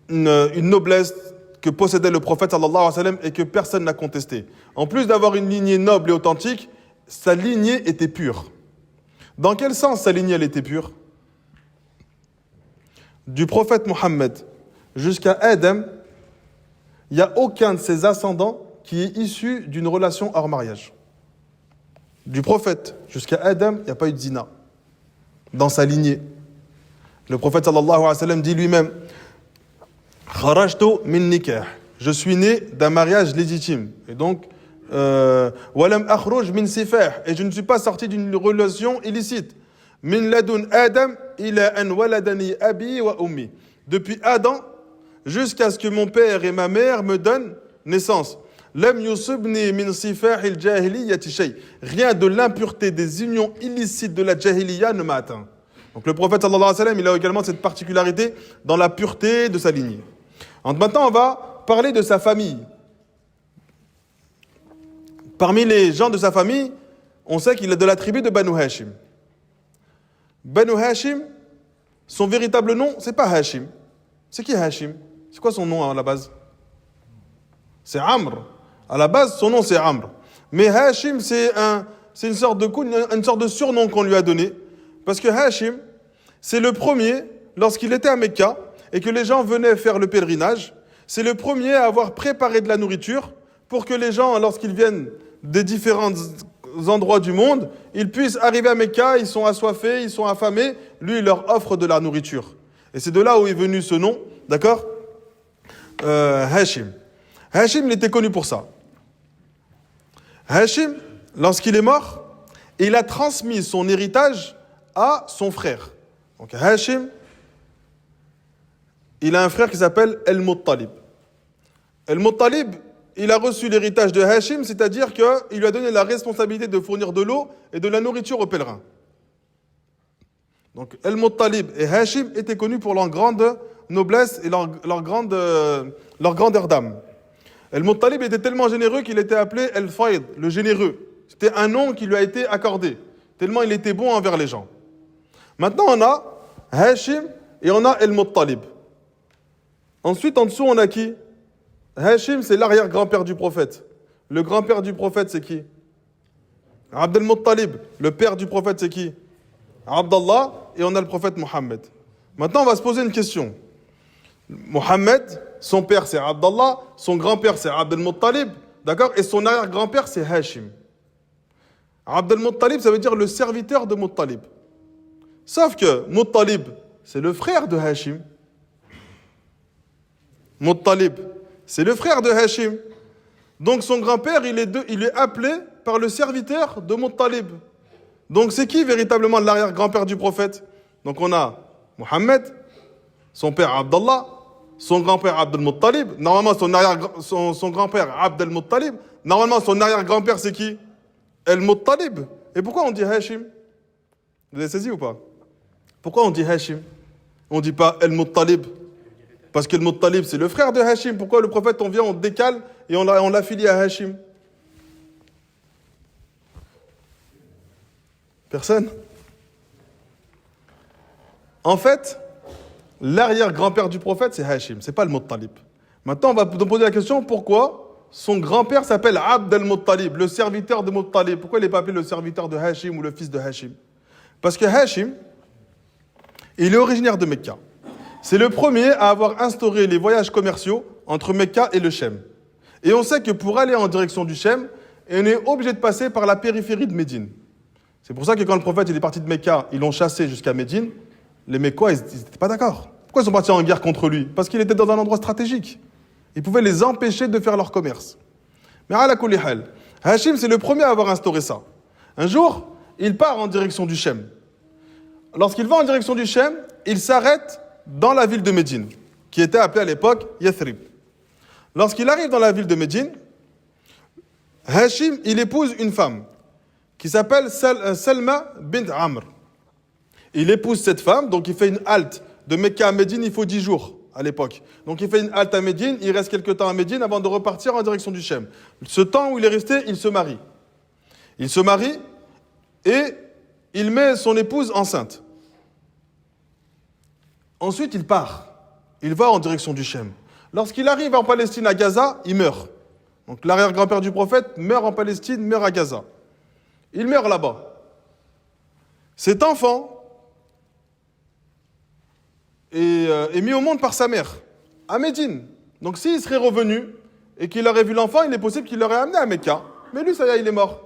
noblesse que possédait le prophète sallallahu alayhi wa sallam et que personne n'a contesté. En plus d'avoir une lignée noble et authentique, sa lignée était pure. Dans quel sens sa lignée elle était pure? Du prophète Mohammed jusqu'à Adam, il n'y a aucun de ses ascendants qui est issu d'une relation hors mariage. Du prophète jusqu'à Adam, il n'y a pas eu de zina dans sa lignée. Le prophète sallallahu alayhi wa sallam dit lui-même Kharajtu min nikah. Je suis né d'un mariage légitime. Et donc, Walam akhruj min sifah. Et je ne suis pas sorti d'une relation illicite. Min ladun Adam ila an waladani abi wa ummi. Depuis Adam jusqu'à ce que mon père et ma mère me donnent naissance. Lam yusibni min sifahil jahiliyyati shay. Rien de l'impureté des unions illicites de la jahiliya ne m'a atteint. Donc le prophète sallallahu alayhi wa sallam, il a également cette particularité dans la pureté de sa lignée. Maintenant, on va parler de sa famille. Parmi les gens de sa famille, on sait qu'il est de la tribu de Banu Hashim. Banu Hashim, son véritable nom, c'est pas Hashim. C'est qui Hashim? C'est quoi son nom à la base? C'est Amr. À la base, son nom c'est Amr. Mais Hashim, c'est une sorte de surnom qu'on lui a donné. Parce que Hashim, c'est le premier, lorsqu'il était à Mecca, et que les gens venaient faire le pèlerinage, c'est le premier à avoir préparé de la nourriture pour que les gens, lorsqu'ils viennent des différents endroits du monde, ils puissent arriver à Mecca, ils sont assoiffés, ils sont affamés, lui il leur offre de la nourriture. Et c'est de là où est venu ce nom, d'accord? Hashim. Hashim, il était connu pour ça. Hashim, lorsqu'il est mort, il a transmis son héritage à son frère. Donc Hashim, il a un frère qui s'appelle El-Muttalib. El-Muttalib, il a reçu l'héritage de Hashim, c'est-à-dire qu'il lui a donné la responsabilité de fournir de l'eau et de la nourriture aux pèlerins. Donc El-Muttalib et Hashim étaient connus pour leur grande noblesse et leur grandeur d'âme. El-Muttalib était tellement généreux qu'il était appelé El-Fayd, le généreux. C'était un nom qui lui a été accordé, tellement il était bon envers les gens. Maintenant, on a Hashim et on a El-Muttalib. Ensuite, en dessous, on a qui? Hashim, c'est l'arrière-grand-père du prophète. Le grand-père du prophète, c'est qui? Abd al-Muttalib. Le père du prophète, c'est qui? Abdallah. Et on a le prophète Mohammed. Maintenant, on va se poser une question. Mohammed, son père, c'est Abdallah. Son grand-père, c'est Abd al-Muttalib. D'accord? Et son arrière-grand-père, c'est Hashim. Abd al-Muttalib, ça veut dire le serviteur de Muttalib. Sauf que Muttalib, c'est le frère de Hashim. Muttalib, c'est le frère de Hashim. Donc son grand-père, il est appelé par le serviteur de Muttalib. Donc c'est qui véritablement l'arrière-grand-père du prophète? Donc on a Mohammed, son père Abdallah, son grand-père Abd al-Muttalib. Normalement son grand-père Abd al-Muttalib. Normalement son arrière-grand-père c'est qui? El-Muttalib. Et pourquoi on dit Hashim? Vous avez saisi ou pas? Pourquoi on dit Hashim? On ne dit pas El-Muttalib? Parce que El-Muttalib, c'est le frère de Hashim. Pourquoi le prophète, on décale et on l'affilie à Hashim? Personne? En fait, l'arrière-grand-père du prophète, c'est Hashim. C'est pas El-Muttalib. Maintenant, on va nous poser la question, pourquoi son grand-père s'appelle Abd al-Muttalib, le serviteur de Muttalib? Pourquoi il n'est pas appelé le serviteur de Hashim ou le fils de Hashim? Parce que Hashim, il est originaire de Mecca. C'est le premier à avoir instauré les voyages commerciaux entre Mecca et le Chem. Et on sait que pour aller en direction du Chem, on est obligé de passer par la périphérie de Médine. C'est pour ça que quand le prophète est parti de Mecca, ils l'ont chassé jusqu'à Médine. Les Mécois, ils n'étaient pas d'accord. Pourquoi ils sont partis en guerre contre lui? Parce qu'il était dans un endroit stratégique. Il pouvait les empêcher de faire leur commerce. Mais ala kulli hal, Hashim, c'est le premier à avoir instauré ça. Un jour, il part en direction du Chem. Lorsqu'il va en direction du Chem, il s'arrête dans la ville de Médine, qui était appelée à l'époque Yathrib. Lorsqu'il arrive dans la ville de Médine, Hashim, il épouse une femme qui s'appelle Salma bint Amr. Il épouse cette femme, donc il fait une halte de Mecca à Médine, il faut 10 jours à l'époque. Donc il fait une halte à Médine, il reste quelques temps à Médine avant de repartir en direction du Chem. Ce temps où il est resté, il se marie. Il se marie et il met son épouse enceinte. Ensuite, il part. Il va en direction du Chem. Lorsqu'il arrive en Palestine, à Gaza, il meurt. Donc l'arrière-grand-père du prophète meurt en Palestine, meurt à Gaza. Il meurt là-bas. Cet enfant est mis au monde par sa mère, à Médine. Donc s'il serait revenu et qu'il aurait vu l'enfant, il est possible qu'il l'aurait amené à Mecca. Mais lui, ça y est, il est mort.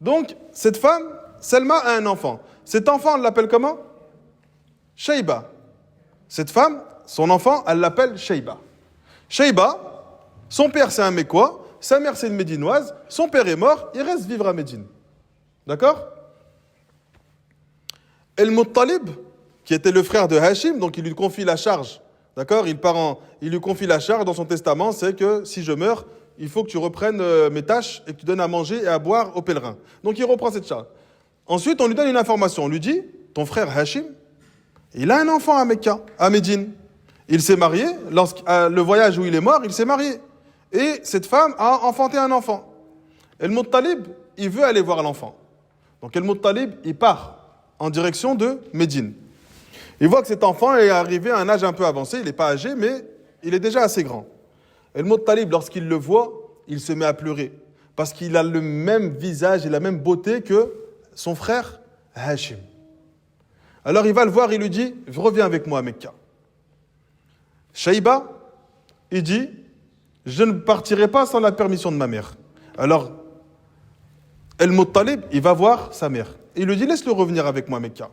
Donc, cette femme, Selma, a un enfant. Cet enfant, on l'appelle comment? Shayba. Cette femme, son enfant, elle l'appelle Shayba. Shayba, son père c'est un Mécois, sa mère c'est une Médinoise, son père est mort, il reste vivre à Médine. D'accord? El-Muttalib, qui était le frère de Hashim, donc il lui confie la charge. D'accord, il lui confie la charge dans son testament, c'est que si je meurs, il faut que tu reprennes mes tâches et que tu donnes à manger et à boire aux pèlerins. Donc il reprend cette charge. Ensuite, on lui donne une information. On lui dit, ton frère Hashim, il a un enfant à Mecca, à Médine. Il s'est marié, le voyage où il est mort, il s'est marié. Et cette femme a enfanté un enfant. El-Muttalib, il veut aller voir l'enfant. Donc El-Muttalib, il part en direction de Médine. Il voit que cet enfant est arrivé à un âge un peu avancé, il n'est pas âgé, mais il est déjà assez grand. El-Muttalib, lorsqu'il le voit, il se met à pleurer. Parce qu'il a le même visage et la même beauté que son frère Hashim. Alors il va le voir, il lui dit, reviens avec moi à Mecca. Shaïba, il dit, je ne partirai pas sans la permission de ma mère. Alors, El-Muttalib, il va voir sa mère. Il lui dit, laisse-le revenir avec moi à Mecca.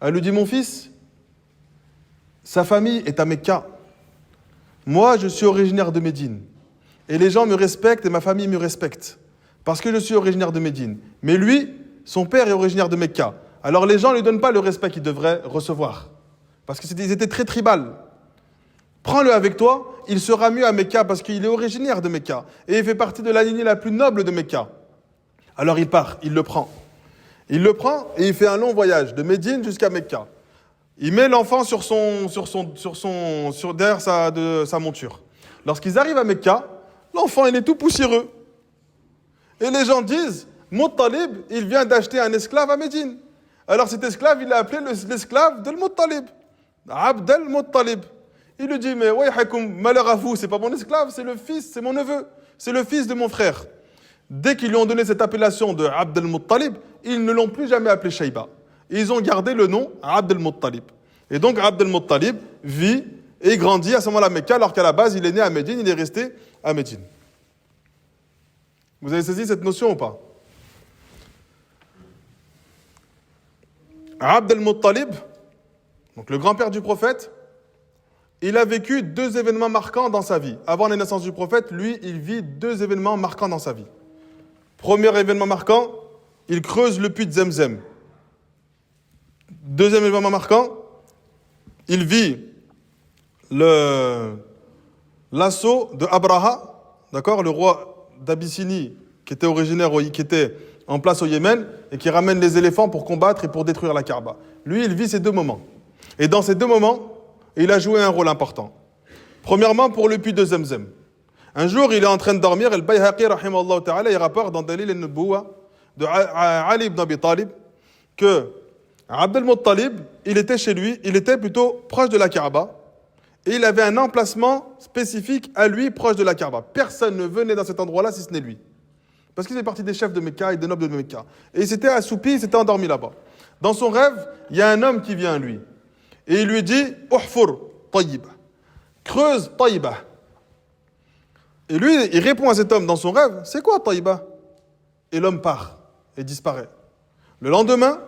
Elle lui dit, mon fils, sa famille est à Mecca. Moi, je suis originaire de Médine. Et les gens me respectent et ma famille me respecte. Parce que je suis originaire de Médine. Mais lui, son père est originaire de Mecca. Alors les gens ne lui donnent pas le respect qu'il devrait recevoir. Parce qu'ils étaient très tribal. Prends-le avec toi, il sera mieux à Mecca parce qu'il est originaire de Mecca. Et il fait partie de la lignée la plus noble de Mecca. Alors il part, il le prend. Il le prend et il fait un long voyage de Médine jusqu'à Mecca. Il met l'enfant derrière sa monture. Lorsqu'ils arrivent à Mecca, l'enfant il est tout poussiéreux. Et les gens disent, Muttalib, il vient d'acheter un esclave à Médine. Alors cet esclave, il l'a appelé l'esclave d'El-Muttalib. Abd el-Muttalib. Il lui dit, mais wayhakoum, malheur à vous, c'est pas mon esclave, c'est le fils, c'est mon neveu, c'est le fils de mon frère. Dès qu'ils lui ont donné cette appellation de Abd el-Muttalib, ils ne l'ont plus jamais appelé Shaïba. Ils ont gardé le nom Abd el-Muttalib. Et donc Abd el-Muttalib vit et grandit à ce moment-là à Mecca, alors qu'à la base, il est né à Médine, il est resté à Médine. Vous avez saisi cette notion ou pas? Abd el-Muttalib, donc le grand-père du prophète, il a vécu 2 événements marquants dans sa vie. Avant la naissance du prophète, lui, il vit 2 événements marquants dans sa vie. Premier événement marquant, il creuse le puits de Zemzem. Deuxième événement marquant, il vit l'assaut de Abraha, d'accord, le roi d'Abyssinie, qui était en place au Yémen et qui ramène les éléphants pour combattre et pour détruire la Kaaba. Lui, il vit ces 2 moments. Et dans ces 2 moments, il a joué un rôle important. Premièrement, pour le puits de Zemzem. Un jour, il est en train de dormir, et le Bayhaqi, rahimahullah ta'ala, il rapporte dans Dalil al-Nubuwa de Ali ibn Abi Talib que Abd el-Muttalib, il était chez lui, il était plutôt proche de la Kaaba, et il avait un emplacement spécifique à lui, proche de la Kaaba. Personne ne venait dans cet endroit-là si ce n'est lui. Parce qu'il fait partie des chefs de Mecca et des nobles de Mecca. Et il s'était assoupi, il s'était endormi là-bas. Dans son rêve, il y a un homme qui vient à lui. Et il lui dit, Uhfur Tayyiba. Creuse Tayyiba. Et lui, il répond à cet homme dans son rêve, c'est quoi Tayyiba? Et l'homme part et disparaît. Le lendemain,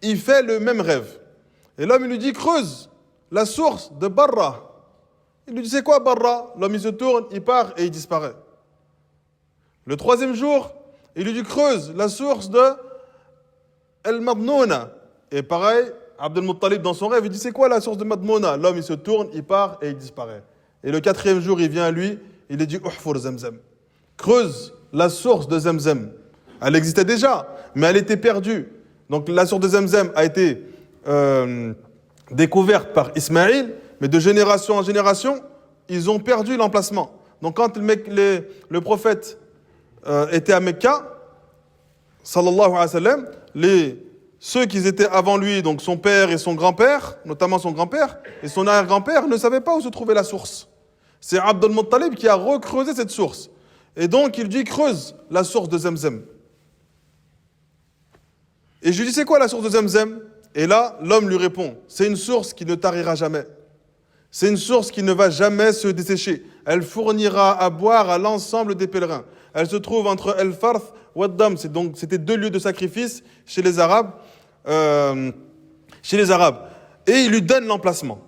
il fait le même rêve. Et l'homme, il lui dit, creuse la source de Barra. Il lui dit, c'est quoi Barra? L'homme, il se tourne, il part et il disparaît. Le 3e jour, il lui dit, creuse la source de El-Madnouna. Et pareil, Abd el-Muttalib dans son rêve, il dit, c'est quoi la source de Madmouna? L'homme, il se tourne, il part et il disparaît. Et le 4e jour, il vient à lui, il lui dit, Uhfur Zemzem. Creuse la source de Zemzem. Elle existait déjà, mais elle était perdue. Donc la source de Zemzem a été découverte par Ismaïl, mais de génération en génération, ils ont perdu l'emplacement. Donc quand le prophète était à Mecca, sallallahu alayhi wa sallam, ceux qui étaient avant lui, donc son père et son grand-père, notamment son grand-père et son arrière-grand-père, ne savaient pas où se trouvait la source. C'est Abd el-Muttalib qui a recreusé cette source. Et donc il dit, creuse la source de Zemzem. Et je lui dis, c'est quoi la source de Zemzem? Et là, l'homme lui répond, c'est une source qui ne tarira jamais. C'est une source qui ne va jamais se dessécher. Elle fournira à boire à l'ensemble des pèlerins. Elle se trouve entre El-Farth et Waddam. C'était 2 lieux de sacrifice chez les Arabes. Et il lui donne l'emplacement.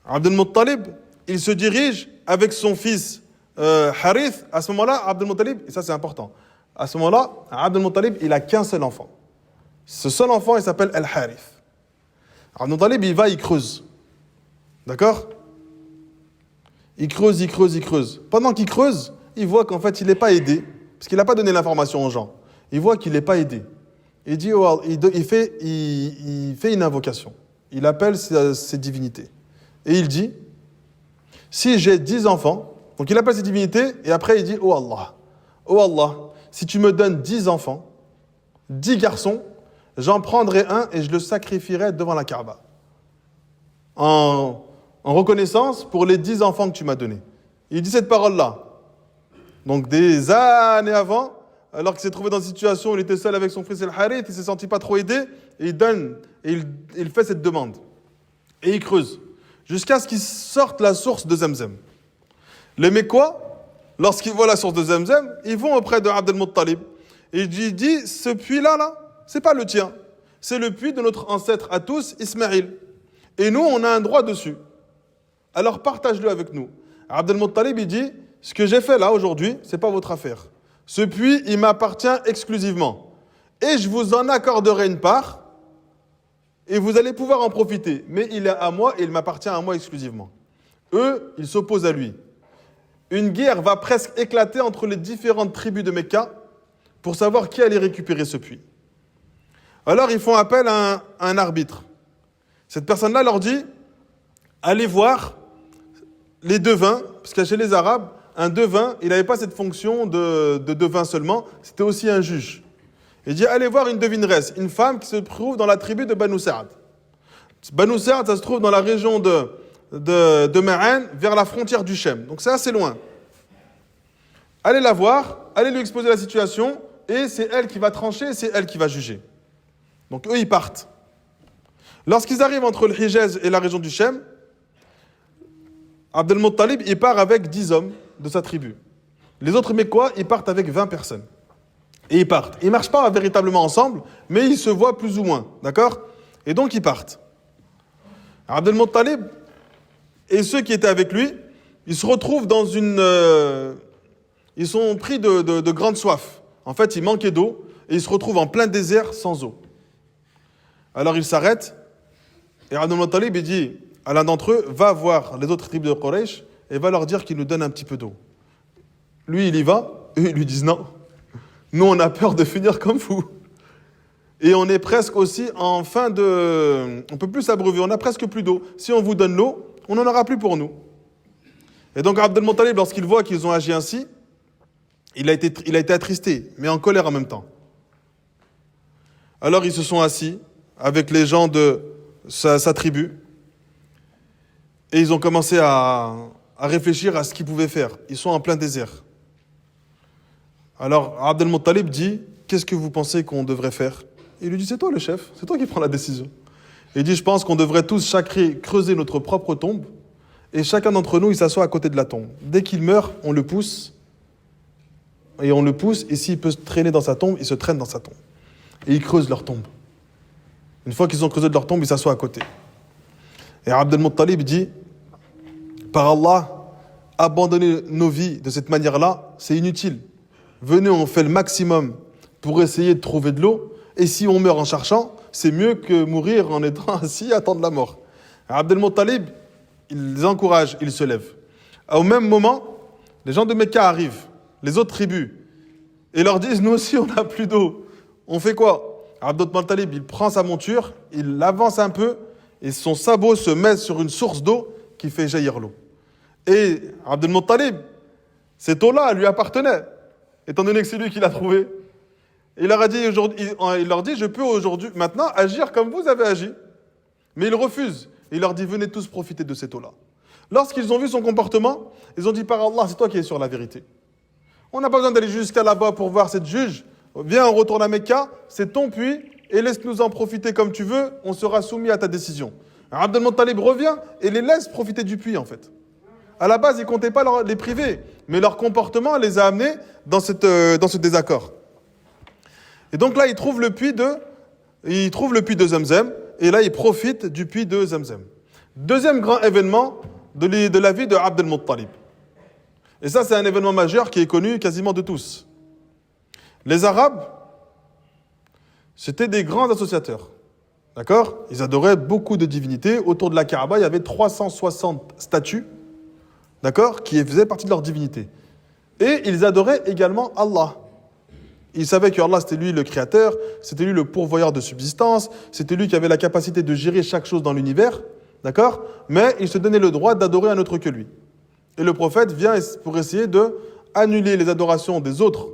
Abd el-Muttalib, il se dirige avec son fils Harith. À ce moment-là, Abd el-Muttalib, et ça c'est important, à ce moment-là, Abd el-Muttalib, il a qu'un seul enfant. Ce seul enfant, il s'appelle Al-Harith. Abd al-Muttalib, il va, il creuse. D'accord? Il creuse, il creuse, il creuse. Pendant qu'il creuse, il voit qu'en fait, il n'est pas aidé, parce qu'il n'a pas donné l'information aux gens. Il voit qu'il n'est pas aidé. Il dit, oh, il fait une invocation. Il appelle ses divinités. Et il dit, si j'ai 10 enfants, donc il appelle ses divinités, et après il dit, oh Allah, si tu me donnes 10 enfants, 10 garçons, j'en prendrai un et je le sacrifierai devant la Kaaba. En reconnaissance pour les 10 enfants que tu m'as donnés. Il dit cette parole-là. Donc des années avant, alors qu'il s'est trouvé dans une situation où il était seul avec son fils Al-Harith, il ne s'est senti pas trop aidé, et il donne, et il fait cette demande. Et il creuse, jusqu'à ce qu'il sorte la source de Zamzam. Les Mécois, lorsqu'ils voient la source de Zamzam, ils vont auprès de Abd al-Muttalib. Et il dit, ce puits-là, c'est pas le tien. C'est le puits de notre ancêtre à tous, Ismaïl. Et nous, on a un droit dessus. Alors partage-le avec nous. Abd al-Muttalib, il dit, ce que j'ai fait là aujourd'hui, c'est pas votre affaire. Ce puits, il m'appartient exclusivement. Et je vous en accorderai une part, et vous allez pouvoir en profiter. Mais il est à moi et il m'appartient à moi exclusivement. Eux, ils s'opposent à lui. Une guerre va presque éclater entre les différentes tribus de Mecca pour savoir qui allait récupérer ce puits. Alors, ils font appel à un arbitre. Cette personne-là leur dit, allez voir les devins, parce que chez les Arabes, un devin, il n'avait pas cette fonction de devin seulement, c'était aussi un juge. Il dit, allez voir une devineresse, une femme qui se trouve dans la tribu de Banu Sa'd. Banu Sa'd, ça se trouve dans la région de Ma'an, vers la frontière du Shem. Donc c'est assez loin. Allez la voir, allez lui exposer la situation, et c'est elle qui va trancher, c'est elle qui va juger. Donc eux, ils partent. Lorsqu'ils arrivent entre le Hijaz et la région du Shem, Abd al-Muttalib, il part avec 10 hommes de sa tribu. Les autres Mécois, ils partent avec 20 personnes. Et ils partent. Ils ne marchent pas véritablement ensemble, mais ils se voient plus ou moins. D'accord? Et donc ils partent. Abd al-Muttalib et ceux qui étaient avec lui, ils se retrouvent dans une... ils sont pris de grande soif. En fait, ils manquaient d'eau et ils se retrouvent en plein désert sans eau. Alors ils s'arrêtent et Abd al-Muttalib, il dit à l'un d'entre eux, va voir les autres tribus de Quraysh et va leur dire qu'ils nous donnent un petit peu d'eau. Lui, il y va, eux, ils lui disent non. Nous, on a peur de finir comme vous. Et on est presque aussi en fin de... On peut plus s'abreuver, on a presque plus d'eau. Si on vous donne l'eau, on n'en aura plus pour nous. Et donc Abd al-Muttalib, lorsqu'il voit qu'ils ont agi ainsi, il a été attristé, mais en colère en même temps. Alors ils se sont assis avec les gens de sa tribu et ils ont commencé à réfléchir à ce qu'ils pouvaient faire. Ils sont en plein désert. Alors Abd al-Muttalib dit, qu'est-ce que vous pensez qu'on devrait faire? Il lui dit, c'est toi le chef, c'est toi qui prends la décision. Il dit, je pense qu'on devrait tous creuser notre propre tombe et chacun d'entre nous, il s'assoit à côté de la tombe. Dès qu'il meurt, on le pousse et s'il peut se traîner dans sa tombe, il se traîne dans sa tombe. Et ils creusent leur tombe. Une fois qu'ils ont creusé de leur tombe, ils s'assoient à côté. Et Abd al-Muttalib dit, par Allah, abandonner nos vies de cette manière-là, c'est inutile. Venez, on fait le maximum pour essayer de trouver de l'eau. Et si on meurt en cherchant, c'est mieux que mourir en étant assis à attendre la mort. Abd al-Muttalib, il les encourage, il se lève. Au même moment, les gens de Mecca arrivent, les autres tribus, et leur disent, nous aussi on n'a plus d'eau. On fait quoi? Abd al-Muttalib, il prend sa monture, il avance un peu, et son sabot se met sur une source d'eau qui fait jaillir l'eau. Et Abd al-Muttalib, cette eau-là lui appartenait, étant donné que c'est lui qui l'a trouvée. Il leur dit, je peux aujourd'hui, maintenant, agir comme vous avez agi. Mais il refuse. Il leur dit, venez tous profiter de cette eau-là. Lorsqu'ils ont vu son comportement, ils ont dit, par Allah, c'est toi qui es sur la vérité. On n'a pas besoin d'aller jusqu'à là-bas pour voir cette juge. Viens, on retourne à Mecca, c'est ton puits, et laisse-nous en profiter comme tu veux, on sera soumis à ta décision. Abd al-Muttalib revient et les laisse profiter du puits, en fait. À la base, ils ne comptaient pas les priver, mais leur comportement les a amenés dans ce désaccord. Et donc là, ils trouvent le puits de Zamzam, et là, ils profitent du puits de Zamzam. Deuxième grand événement de la vie de Abd al-Muttalib. Et ça, c'est un événement majeur qui est connu quasiment de tous. Les Arabes, C'était des grands associateurs. D'accord? Ils adoraient beaucoup de divinités. Autour de la Kaaba, il y avait 360 statues, d'accord, qui faisaient partie de leur divinité. Et ils adoraient également Allah. Ils savaient que Allah, c'était lui le créateur, c'était lui le pourvoyeur de subsistance, c'était lui qui avait la capacité de gérer chaque chose dans l'univers, d'accord? Mais ils se donnaient le droit d'adorer un autre que lui. Et le prophète vient pour essayer de annuler les adorations des autres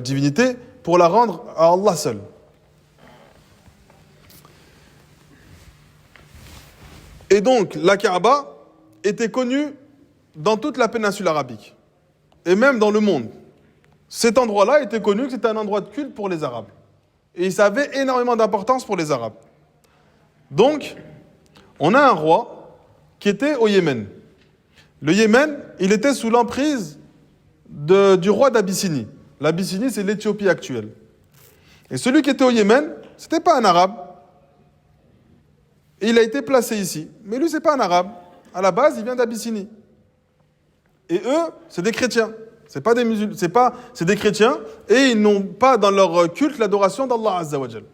divinités pour la rendre à Allah seul. Et donc, la Kaaba était connue dans toute la péninsule arabique, et même dans le monde. Cet endroit-là était connu que c'était un endroit de culte pour les Arabes. Et ça avait énormément d'importance pour les Arabes. Donc, on a un roi qui était au Yémen. Le Yémen, il était sous l'emprise du roi d'Abyssinie. L'Abyssinie, c'est l'Éthiopie actuelle. Et celui qui était au Yémen, c'était pas un Arabe. Et il a été placé ici. Mais lui, c'est pas un Arabe. À la base, il vient d'Abyssinie. Et eux, c'est des chrétiens. C'est pas des musulmans, c'est des chrétiens, et ils n'ont pas dans leur culte l'adoration d'Allah Azza wa Jal.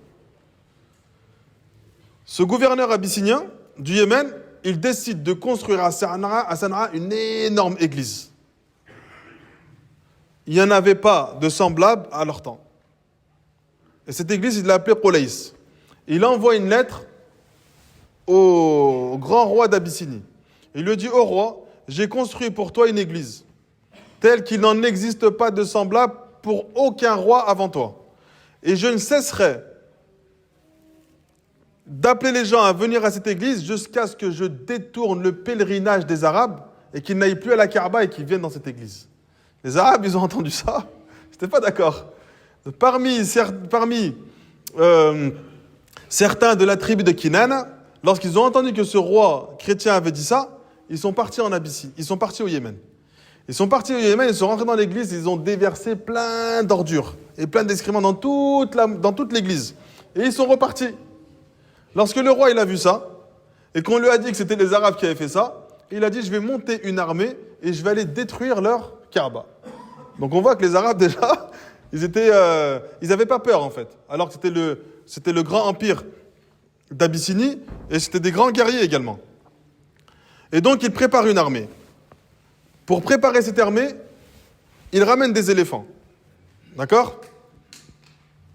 Ce gouverneur abyssinien du Yémen, il décide de construire à Sanaa une énorme église. Il n'y en avait pas de semblable à leur temps. Et cette église, il l'a appelée Qulays. Il envoie une lettre au grand roi d'Abyssinie. Il lui dit: ô roi, j'ai construit pour toi une église tel qu'il n'en existe pas de semblable pour aucun roi avant toi. Et je ne cesserai d'appeler les gens à venir à cette église jusqu'à ce que je détourne le pèlerinage des Arabes et qu'ils n'aillent plus à la Kaaba et qu'ils viennent dans cette église. Les Arabes, ils ont entendu ça, ils n'étaient pas d'accord. Parmi certains de la tribu de Kinana, lorsqu'ils ont entendu que ce roi chrétien avait dit ça, ils sont partis en Abyssinie, ils sont partis au Yémen. Ils sont partis au Yémen, ils sont rentrés dans l'église, ils ont déversé plein d'ordures et plein d'excréments dans toute l'église. Et ils sont repartis. Lorsque le roi il a vu ça, et qu'on lui a dit que c'était les Arabes qui avaient fait ça, il a dit: je vais monter une armée et je vais aller détruire leur Kaaba. Donc on voit que les Arabes déjà, ils n'avaient pas peur en fait. Alors que c'était le grand empire d'Abyssinie, et c'était des grands guerriers également. Et donc ils préparent une armée. Pour préparer cette armée, ils ramènent des éléphants. D'accord?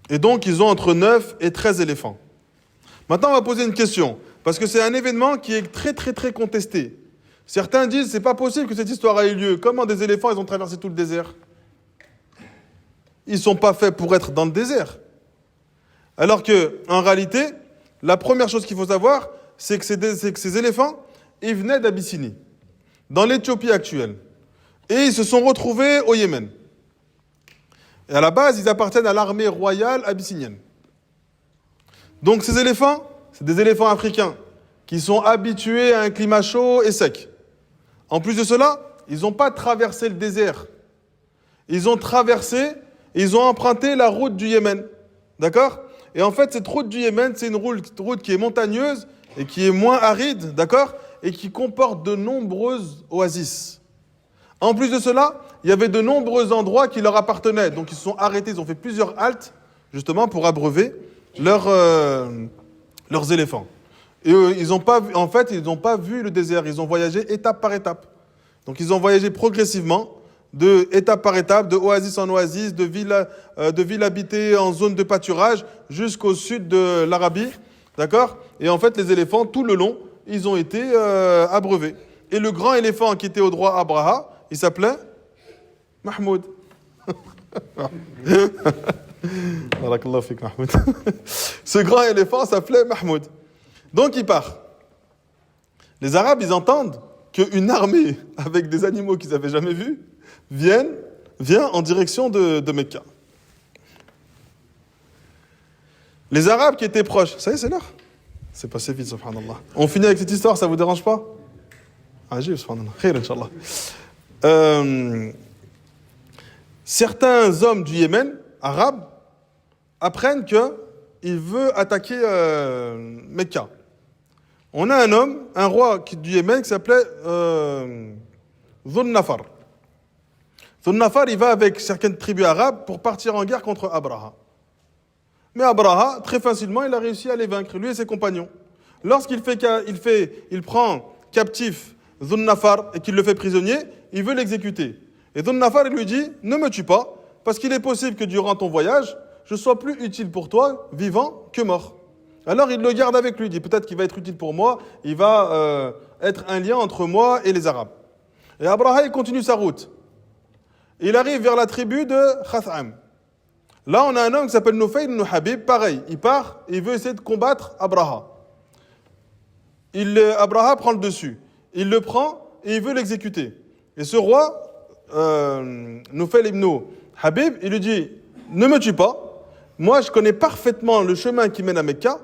Et donc, ils ont entre 9 et 13 éléphants. Maintenant, on va poser une question. Parce que c'est un événement qui est très, très, très contesté. Certains disent: c'est pas possible que cette histoire ait eu lieu. Comment des éléphants, ils ont traversé tout le désert? Ils ne sont pas faits pour être dans le désert. Alors que, en réalité, la première chose qu'il faut savoir, c'est que ces éléphants, ils venaient d'Abyssinie, dans l'Éthiopie actuelle. Et ils se sont retrouvés au Yémen. Et à la base, ils appartiennent à l'armée royale abyssinienne. Donc ces éléphants, c'est des éléphants africains qui sont habitués à un climat chaud et sec. En plus de cela, ils n'ont pas traversé le désert. Ils ont traversé, ils ont emprunté la route du Yémen. D'accord? Et en fait, cette route du Yémen, c'est une route qui est montagneuse et qui est moins aride, d'accord? Et qui comporte de nombreuses oasis. En plus de cela, il y avait de nombreux endroits qui leur appartenaient. Donc ils se sont arrêtés, ils ont fait plusieurs haltes, justement, pour abreuver leurs éléphants. Et ils n'ont pas vu le désert, ils ont voyagé étape par étape. Donc ils ont voyagé progressivement, étape par étape, de oasis en oasis, de ville habitée en zone de pâturage, jusqu'au sud de l'Arabie. D'accord? Et en fait, les éléphants, tout le long, ils ont été abreuvés. Et le grand éléphant qui était au droit Abraha, il s'appelait Mahmoud. Barakallahu fik, Mahmoud. Ce grand éléphant s'appelait Mahmoud. Donc il part. Les Arabes, ils entendent qu'une armée avec des animaux qu'ils n'avaient jamais vus vient en direction de Mecca. Les Arabes qui étaient proches, ça y est, c'est l'heure. C'est passé vite, subhanallah. On finit avec cette histoire, ça vous dérange pas? Ajib, subhanallah. Khair, Inch'Allah. Certains hommes du Yémen, arabes, apprennent qu'il veut attaquer Mecca. On a un roi du Yémen qui s'appelait Dhun Nafar. Dhun Nafar, il va avec certaines tribus arabes pour partir en guerre contre Abraha. Mais Abraha, très facilement, il a réussi à les vaincre, lui et ses compagnons. Il prend captif Dhun Nafar et qu'il le fait prisonnier, il veut l'exécuter. Et Dhun Nafar, il lui dit, ne me tue pas, parce qu'il est possible que durant ton voyage, je sois plus utile pour toi, vivant, que mort. Alors il le garde avec lui, il dit, peut-être qu'il va être utile pour moi, il va être un lien entre moi et les Arabes. Et Abraha, il continue sa route. Il arrive vers la tribu de Khath'am. Là, on a un homme qui s'appelle Nufayl ibn Habib, pareil, il part et il veut essayer de combattre Abraha. Abraha prend le dessus. Il le prend et il veut l'exécuter. Et ce roi, Nufayl ibn Habib, il lui dit, ne me tue pas, moi je connais parfaitement le chemin qui mène à Mecca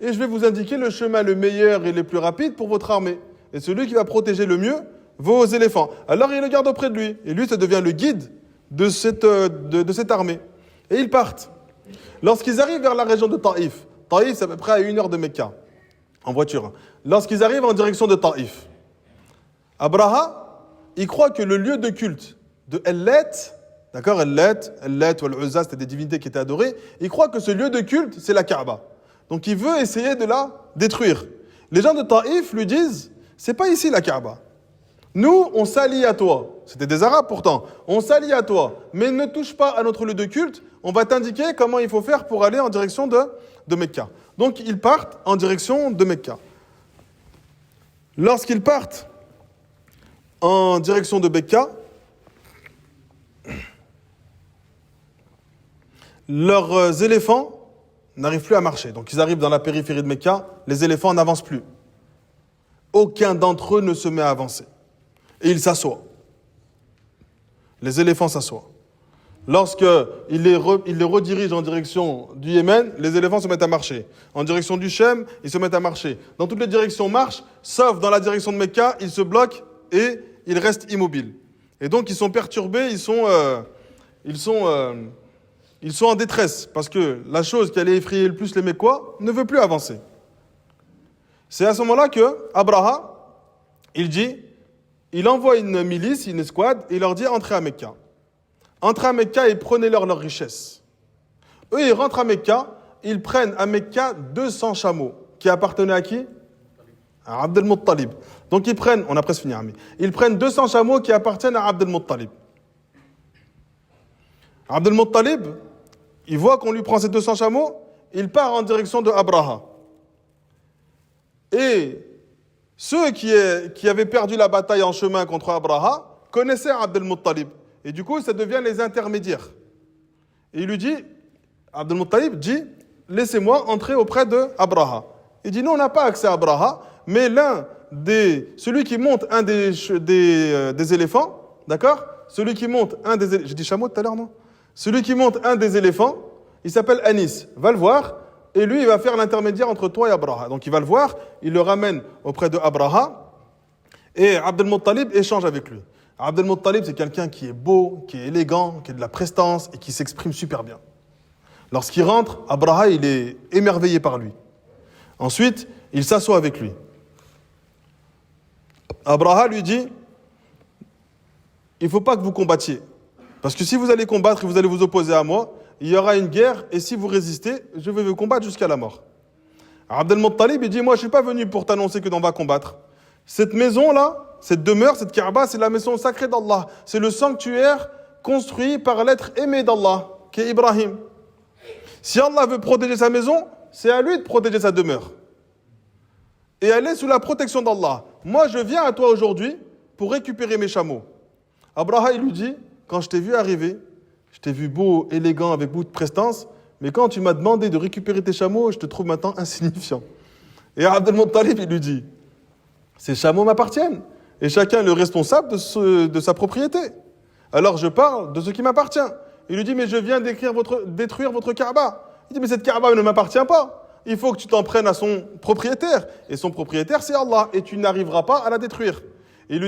et je vais vous indiquer le chemin le meilleur et le plus rapide pour votre armée. Et celui qui va protéger le mieux vos éléphants. Alors il le garde auprès de lui. Et lui, ça devient le guide de cette armée. Et ils partent. Lorsqu'ils arrivent vers la région de Taïf, Taïf c'est à peu près à 1 heure de Mecca, en voiture. Lorsqu'ils arrivent en direction de Taïf, Abraha, il croit que le lieu de culte de Ellet, d'accord, Ellet ou Al-Uzza, c'était des divinités qui étaient adorées, il croit que ce lieu de culte, c'est la Kaaba. Donc il veut essayer de la détruire. Les gens de Taïf lui disent, c'est pas ici la Kaaba. Nous, on s'allie à toi. C'était des Arabes pourtant. On s'allie à toi. Mais ne touche pas à notre lieu de culte. On va t'indiquer comment il faut faire pour aller en direction de Mecca. Donc, ils partent en direction de Mecca. Lorsqu'ils partent en direction de Mecca, leurs éléphants n'arrivent plus à marcher. Donc, ils arrivent dans la périphérie de Mecca. Les éléphants n'avancent plus. Aucun d'entre eux ne se met à avancer. Et ils s'assoient. Les éléphants s'assoient. Lorsqu'il les redirige en direction du Yémen, les éléphants se mettent à marcher. En direction du Shem, ils se mettent à marcher. Dans toutes les directions marchent, sauf dans la direction de Mecca, ils se bloquent et ils restent immobiles. Et donc ils sont perturbés, ils sont en détresse, parce que la chose qui allait effrayer le plus les Mécois ne veut plus avancer. C'est à ce moment-là que Abraha, il envoie une milice, une escouade, et il leur dit « Entrez à Mecca ». Entrez à Mecca et prenez-leur leurs richesses. Eux, ils rentrent à Mecca, ils prennent à Mecca 200 chameaux, qui appartenaient à qui? À Abd al-Muttalib. Donc ils prennent, on a presque fini, ils prennent 200 chameaux qui appartiennent à Abd al-Muttalib. Abd al-Muttalib, il voit qu'on lui prend ces 200 chameaux, il part en direction de Abraha. Et ceux qui avaient perdu la bataille en chemin contre Abraha connaissaient Abd al-Muttalib. Et du coup, ça devient les intermédiaires. Et il lui dit, Abd al-Muttalib dit, laissez-moi entrer auprès de Abraha. Il dit, non, on n'a pas accès à Abraha, mais celui qui monte un des éléphants, d'accord? Celui qui monte un des éléphants, j'ai dit chameau tout à l'heure, non? Celui qui monte un des éléphants, il s'appelle Anis, va le voir, et lui, il va faire l'intermédiaire entre toi et Abraha. Donc il va le voir, il le ramène auprès de Abraha, et Abd al-Muttalib échange avec lui. Abd al-Muttalib, c'est quelqu'un qui est beau, qui est élégant, qui a de la prestance et qui s'exprime super bien. Lorsqu'il rentre, Abraha, il est émerveillé par lui. Ensuite, il s'assoit avec lui. Abraha lui dit, il ne faut pas que vous combattiez. Parce que si vous allez combattre et vous allez vous opposer à moi, il y aura une guerre et si vous résistez, je vais vous combattre jusqu'à la mort. Abd al-Muttalib, il dit, moi je ne suis pas venu pour t'annoncer que l'on va combattre. Cette maison-là, cette demeure, cette Kaaba, c'est la maison sacrée d'Allah. C'est le sanctuaire construit par l'être aimé d'Allah, qui est Ibrahim. Si Allah veut protéger sa maison, c'est à lui de protéger sa demeure. Et elle est sous la protection d'Allah. Moi, je viens à toi aujourd'hui pour récupérer mes chameaux. Abraha, il lui dit, quand je t'ai vu arriver, je t'ai vu beau, élégant, avec beaucoup de prestance, mais quand tu m'as demandé de récupérer tes chameaux, je te trouve maintenant insignifiant. Et Abd al-Muttalib, il lui dit, ces chameaux m'appartiennent, et chacun est le responsable de sa propriété. Alors je parle de ce qui m'appartient. Il lui dit, mais je viens détruire votre Kaaba. Il dit, mais cette Kaaba ne m'appartient pas. Il faut que tu t'en prennes à son propriétaire. Et son propriétaire, c'est Allah, et tu n'arriveras pas à la détruire. Et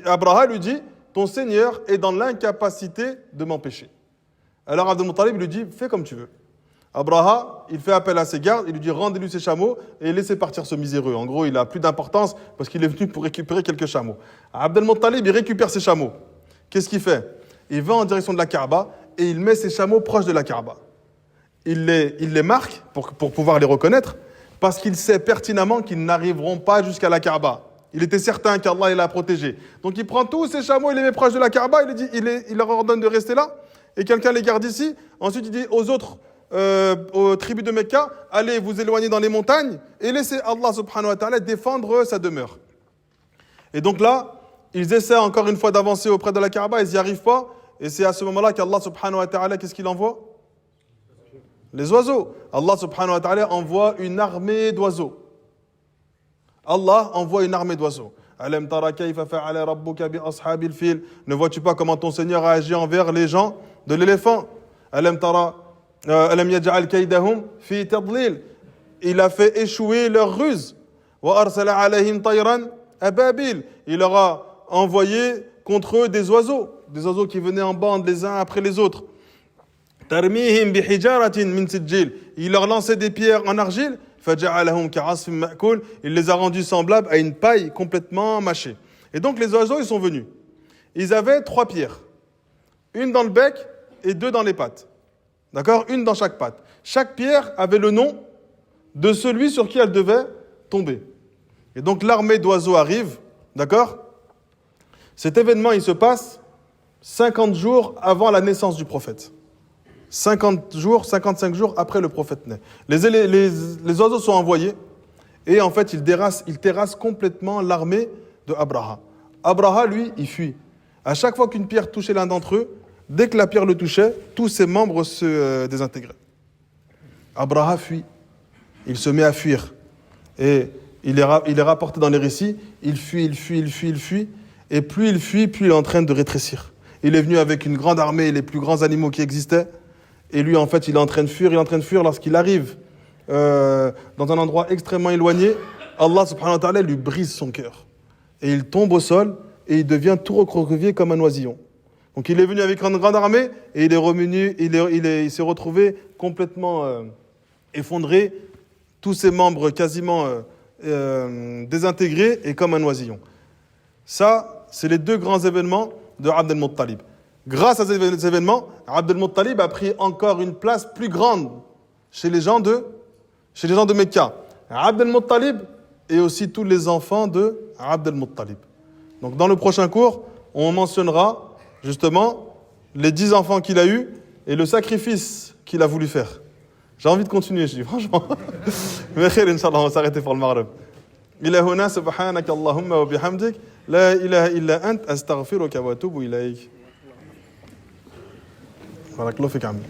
Abraha lui dit, ton Seigneur est dans l'incapacité de m'empêcher. Alors Abd al-Muttalib lui dit, fais comme tu veux. Abraha, il fait appel à ses gardes, il lui dit, rendez-lui ses chameaux et laissez partir ce miséreux. En gros, il n'a plus d'importance parce qu'il est venu pour récupérer quelques chameaux. Abd al-Muttalib, il récupère ses chameaux. Qu'est-ce qu'il fait? Il va en direction de la Kaaba et il met ses chameaux proches de la Kaaba. il les marque pour pouvoir les reconnaître, parce qu'il sait pertinemment qu'ils n'arriveront pas jusqu'à la Kaaba. Il était certain qu'Allah l'a protégé. Donc il prend tous ses chameaux, il les met proches de la Kaaba, il leur ordonne de rester là, et quelqu'un les garde ici. Ensuite il dit aux autres, aux tribus de Mecca, allez vous éloigner dans les montagnes, et laissez Allah subhanahu wa ta'ala défendre sa demeure. Et donc là, ils essaient encore une fois d'avancer auprès de la Kaaba, ils n'y arrivent pas, et c'est à ce moment-là qu'Allah subhanahu wa ta'ala, qu'est-ce qu'il envoie ? Les oiseaux. Allah subhanahu wa ta'ala envoie une armée d'oiseaux. Allah envoie une armée d'oiseaux. Alam tara kayfa fa'ala rabbuka bi ashabil fil. Ne vois-tu pas comment ton Seigneur a agi envers les gens de l'éléphant? Alam yaj'al kaydahum fi tadlil. Il a fait échouer leur ruse. Wa arsala alayhim tayran ababil. Il leur a envoyé contre eux des oiseaux qui venaient en bande les uns après les autres. Tarmihim bi hijaratin min sijil. Il leur lançait des pierres en argile. Faja'alahum ka'asfin ma'kul. Il les a rendus semblables à une paille complètement mâchée. Et donc les oiseaux, ils sont venus. Ils avaient 3 pierres. Une dans le bec et 2 dans les pattes. D'accord? Une dans chaque patte. Chaque pierre avait le nom de celui sur qui elle devait tomber. Et donc l'armée d'oiseaux arrive. D'accord? Cet événement, il se passe 50 jours avant la naissance du prophète. 50 jours, 55 jours après le prophète naît. Les oiseaux sont envoyés et en fait, ils terrassent complètement l'armée de Abraha. Abraha, lui, il fuit. À chaque fois qu'une pierre touchait l'un d'entre eux, dès que la pierre le touchait, tous ses membres se désintégraient. Abraha fuit. Il se met à fuir. Et il est rapporté dans les récits, il fuit. Et plus il fuit, plus il est en train de rétrécir. Il est venu avec une grande armée, les plus grands animaux qui existaient. Et lui, en fait, il est en train de fuir lorsqu'il arrive dans un endroit extrêmement éloigné. Allah subhanahu wa ta'ala lui brise son cœur. Et il tombe au sol et il devient tout recroquevillé comme un oisillon. Donc il est venu avec une grande armée et il est revenu, il s'est retrouvé complètement effondré, tous ses membres quasiment désintégrés et comme un oisillon. Ça, c'est les 2 grands événements de Abd al-Muttalib. Grâce à ces événements, Abd al-Muttalib a pris encore une place plus grande chez les gens de Mecca. Abd al-Muttalib et aussi tous les enfants de Abd al-Muttalib. Donc dans le prochain cours, on mentionnera justement les 10 enfants qu'il a eus et le sacrifice qu'il a voulu faire. J'ai envie de continuer, je dis franchement. Mais khair, Inch'Allah, on va s'arrêter pour le Maghreb. Ila huna subhanaka Allahumma wa bihamdik la ilaha illa ant astaghfiruka wa atubu ilayk. بارك الله فيك عمي